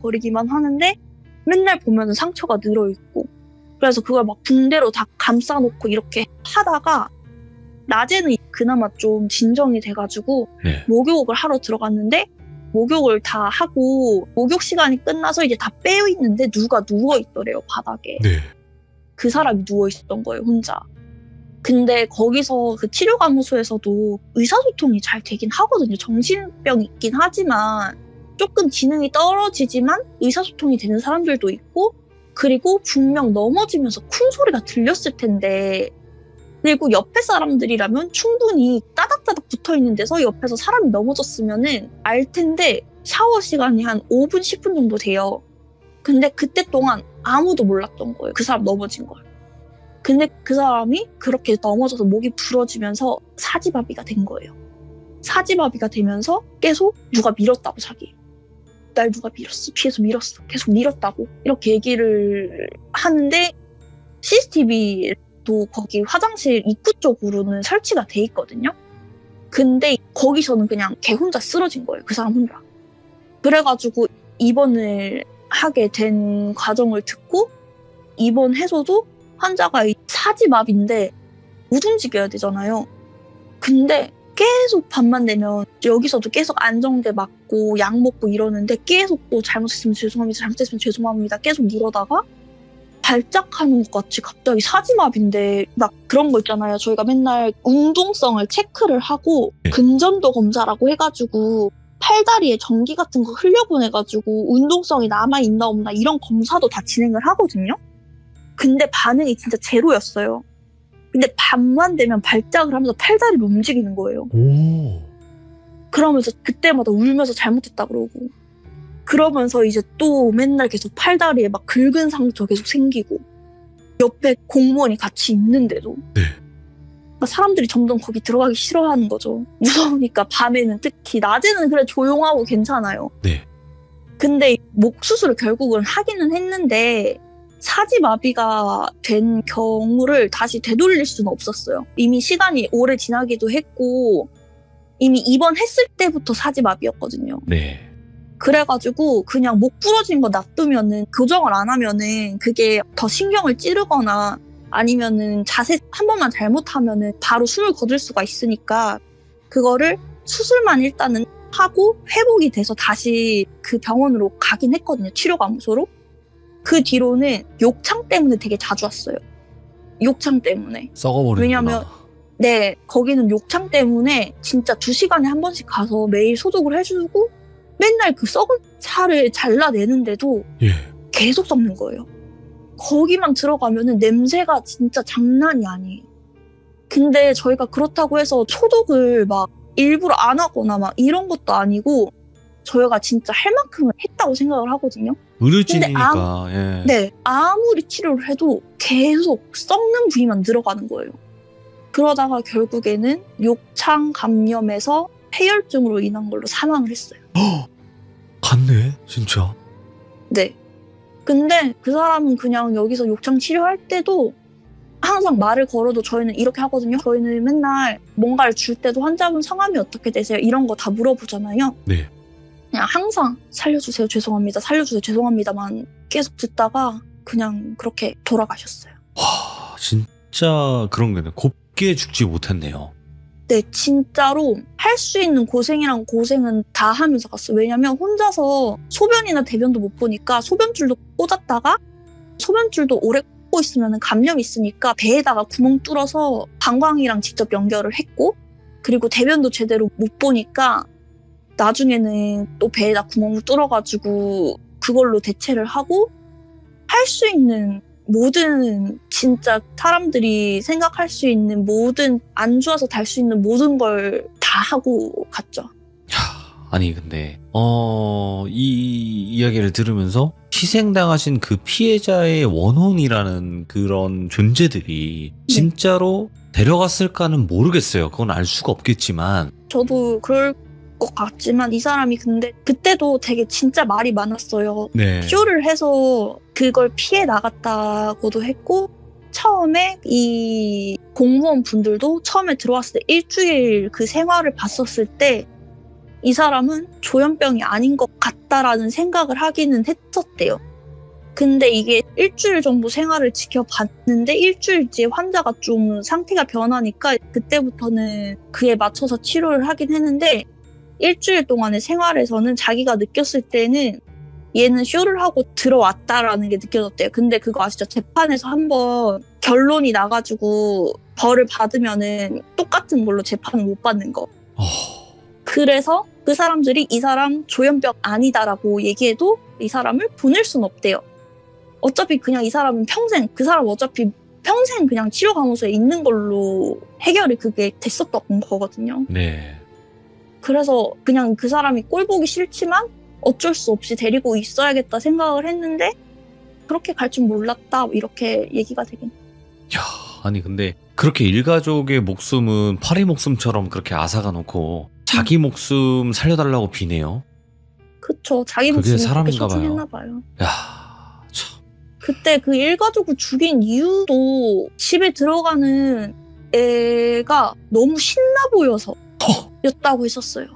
거리기만 하는데 맨날 보면은 상처가 늘어있고 그래서 그걸 막 붕대로 다 감싸놓고 이렇게 하다가 낮에는 그나마 좀 진정이 돼가지고 네. 목욕을 하러 들어갔는데 목욕을 다 하고 목욕 시간이 끝나서 이제 다 빼어 있는데 누가 누워있더래요 바닥에. 네. 그 사람이 누워있었던 거예요 혼자. 근데 거기서 그 치료감호소에서도 의사소통이 잘 되긴 하거든요. 정신병이 있긴 하지만 조금 지능이 떨어지지만 의사소통이 되는 사람들도 있고 그리고 분명 넘어지면서 쿵 소리가 들렸을 텐데 그리고 옆에 사람들이라면 충분히 따닥따닥 붙어있는 데서 옆에서 사람이 넘어졌으면은 알 텐데 샤워 시간이 한 5분, 10분 정도 돼요. 근데 그때 동안 아무도 몰랐던 거예요. 그 사람 넘어진 걸. 근데 그 사람이 그렇게 넘어져서 목이 부러지면서 사지마비가 된 거예요. 사지마비가 되면서 계속 누가 밀었다고 자기. 날 누가 밀었어. 뒤에서 밀었어. 계속 밀었다고. 이렇게 얘기를 하는데 CCTV도 거기 화장실 입구 쪽으로는 설치가 돼 있거든요. 근데 거기서는 그냥 걔 혼자 쓰러진 거예요. 그 사람 혼자. 그래가지고 입원을 하게 된 과정을 듣고 입원해서도 환자가 사지마비인데 못 움직여야 되잖아요. 근데 계속 밤만 되면 여기서도 계속 안정제 맞고 약 먹고 이러는데 계속 또 잘못했으면 죄송합니다 계속 이러다가 발작하는 것 같이 갑자기 사지마비인데 막 그런 거 있잖아요. 저희가 맨날 운동성을 체크를 하고 근전도 검사라고 해가지고 팔다리에 전기 같은 거 흘려보내가지고 운동성이 남아있나 없나 이런 검사도 다 진행을 하거든요. 근데 반응이 진짜 제로였어요. 근데 밤만 되면 발작을 하면서 팔다리를 움직이는 거예요. 오. 그러면서 그때마다 울면서 잘못했다 그러고 그러면서 이제 또 맨날 계속 팔다리에 막 긁은 상처 계속 생기고 옆에 공무원이 같이 있는데도 네. 그러니까 사람들이 점점 거기 들어가기 싫어하는 거죠. 무서우니까 밤에는 특히 낮에는 그래 조용하고 괜찮아요. 네. 근데 목 수술을 결국은 하기는 했는데 사지마비가 된 경우를 다시 되돌릴 수는 없었어요. 이미 시간이 오래 지나기도 했고 이미 입원했을 때부터 사지마비였거든요. 네. 그래가지고 그냥 목 부러진 거 놔두면은 교정을 안 하면은 그게 더 신경을 찌르거나 아니면은 자세 한 번만 잘못하면은 바로 숨을 거둘 수가 있으니까 그거를 수술만 일단은 하고 회복이 돼서 다시 그 병원으로 가긴 했거든요. 치료감호소로. 그 뒤로는 욕창 때문에 되게 자주 왔어요. 욕창 때문에. 썩어버리는구나. 왜냐면 네, 거기는 욕창 때문에 진짜 2시간에 한 번씩 가서 매일 소독을 해주고 맨날 그 썩은 살을 잘라내는데도 예. 계속 썩는 거예요. 거기만 들어가면은 냄새가 진짜 장난이 아니에요. 근데 저희가 그렇다고 해서 소독을 막 일부러 안 하거나 막 이런 것도 아니고 저희가 진짜 할 만큼은 했다고 생각을 하거든요. 의료진이니까. 예. 네, 아무리 치료를 해도 계속 썩는 부위만 늘어가는 거예요. 그러다가 결국에는 욕창 감염에서 폐혈증으로 인한 걸로 사망을 했어요. 갔네, 진짜. 네. 근데 그 사람은 그냥 여기서 욕창 치료할 때도 항상 말을 걸어도 저희는 이렇게 하거든요. 저희는 맨날 뭔가를 줄 때도 환자분 성함이 어떻게 되세요? 이런 거 다 물어보잖아요. 네. 그냥 항상 살려주세요, 죄송합니다, 살려주세요, 죄송합니다만 계속 듣다가 그냥 그렇게 돌아가셨어요. 와, 진짜 그런 거네. 곱게 죽지 못했네요. 네, 진짜로 할 수 있는 고생이랑 고생은 다 하면서 갔어요. 왜냐면 혼자서 소변이나 대변도 못 보니까 소변줄도 꽂았다가 소변줄도 오래 꽂고 있으면 감염이 있으니까 배에다가 구멍 뚫어서 방광이랑 직접 연결을 했고, 그리고 대변도 제대로 못 보니까 나중에는 또 배에다 구멍을 뚫어가지고 그걸로 대체를 하고, 할 수 있는 모든, 진짜 사람들이 생각할 수 있는 모든, 안 좋아서 달 수 있는 모든 걸 다 하고 갔죠. 아니 근데 이 이야기를 들으면서 희생당하신 그 피해자의 원혼이라는 그런 존재들이 진짜로 데려갔을까는 모르겠어요. 그건 알 수가 없겠지만. 저도 그럴 것 같지만 이 사람이 근데 그때도 되게 진짜 말이 많았어요. 네. 쇼를 해서 그걸 피해 나갔다고도 했고, 처음에 이 공무원 분들도 처음에 들어왔을 때 일주일 그 생활을 봤었을 때 이 사람은 조현병이 아닌 것 같다라는 생각을 하기는 했었대요. 근데 이게 일주일 정도 생활을 지켜봤는데 일주일 뒤에 환자가 좀 상태가 변하니까 그때부터는 그에 맞춰서 치료를 하긴 했는데, 일주일 동안의 생활에서는 자기가 느꼈을 때는 얘는 쇼를 하고 들어왔다라는 게 느껴졌대요. 근데 그거 아시죠? 재판에서 한번 결론이 나가지고 벌을 받으면은 똑같은 걸로 재판을 못 받는 거. 그래서 그 사람들이 이 사람 조현병 아니다라고 얘기해도 이 사람을 보낼 순 없대요. 어차피 그냥 이 사람은 평생, 그 사람 어차피 평생 그냥 치료감호소에 있는 걸로 해결이 그게 됐었던 거거든요. 네. 그래서 그냥 그 사람이 꼴 보기 싫지만 어쩔 수 없이 데리고 있어야겠다 생각을 했는데 그렇게 갈 줄 몰랐다, 이렇게 얘기가 되긴. 야, 아니 근데 그렇게 일가족의 목숨은 파리 목숨처럼 그렇게 앗아가 놓고 자기 목숨 살려달라고 비네요. 그쵸. 자기 그게 목숨이 그렇게 사람인가 봐요. 소중했나 봐요. 야, 참. 그때 그 일가족을 죽인 이유도 집에 들어가는 애가 너무 신나 보여서 였다고 했었어요.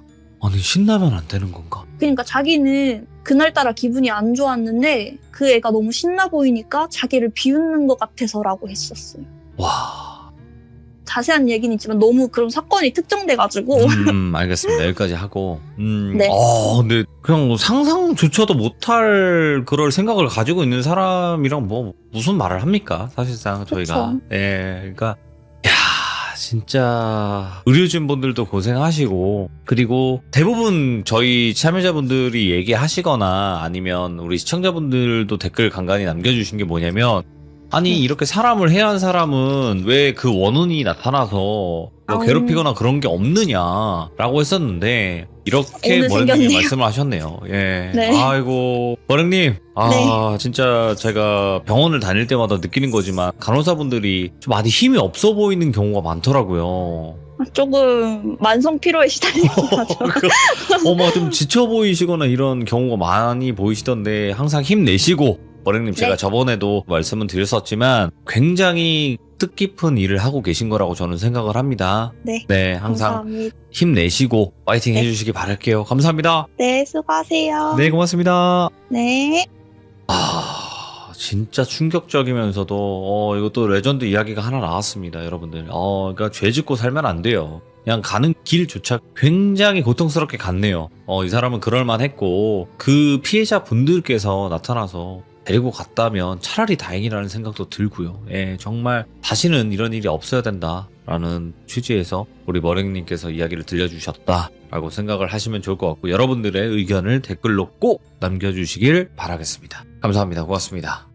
아니 신나면 안 되는 건가? 그러니까 자기는 그날따라 기분이 안 좋았는데 그 애가 너무 신나 보이니까 자기를 비웃는 것 같아서라고 했었어요. 와. 자세한 얘기는 있지만 너무 그런 사건이 특정돼가지고. 알겠습니다. 여기까지 하고. 네. 근데 그냥 뭐 상상조차도 못할 그럴 생각을 가지고 있는 사람이랑 뭐 무슨 말을 합니까? 사실상 저희가. 그쵸. 예, 그러니까 야, 진짜 의료진 분들도 고생하시고, 그리고 대부분 저희 참여자분들이 얘기하시거나 아니면 우리 시청자분들도 댓글 간간히 남겨주신 게 뭐냐면, 아니 이렇게 사람을 해한 사람은 왜 그 원혼이 나타나서 뭐 괴롭히거나 그런 게 없느냐라고 했었는데, 이렇게 오늘 머랭님이 생겼네요. 말씀을 하셨네요. 예. 네. 아이고 머랭님, 네. 진짜 제가 병원을 다닐 때마다 느끼는 거지만 간호사분들이 좀 많이 힘이 없어 보이는 경우가 많더라고요. 조금 만성 피로에 시달리긴 하죠. 막 좀 지쳐 보이시거나 이런 경우가 많이 보이시던데 항상 힘내시고, 머랭님 제가 네. 저번에도 말씀은 드렸었지만 굉장히 뜻깊은 일을 하고 계신 거라고 저는 생각을 합니다. 네. 네, 항상 감사합니다. 힘내시고 파이팅 네. 해주시기 바랄게요. 감사합니다. 네, 수고하세요. 네, 고맙습니다. 네. 진짜 충격적이면서도 이것도 레전드 이야기가 하나 나왔습니다, 여러분들. 그러니까 죄 짓고 살면 안 돼요. 그냥 가는 길조차 굉장히 고통스럽게 갔네요. 이 사람은 그럴만했고 그 피해자 분들께서 나타나서 데리고 갔다면 차라리 다행이라는 생각도 들고요. 예, 정말 다시는 이런 일이 없어야 된다라는 취지에서 우리 머랭님께서 이야기를 들려주셨다라고 생각을 하시면 좋을 것 같고, 여러분들의 의견을 댓글로 꼭 남겨주시길 바라겠습니다. 감사합니다. 고맙습니다.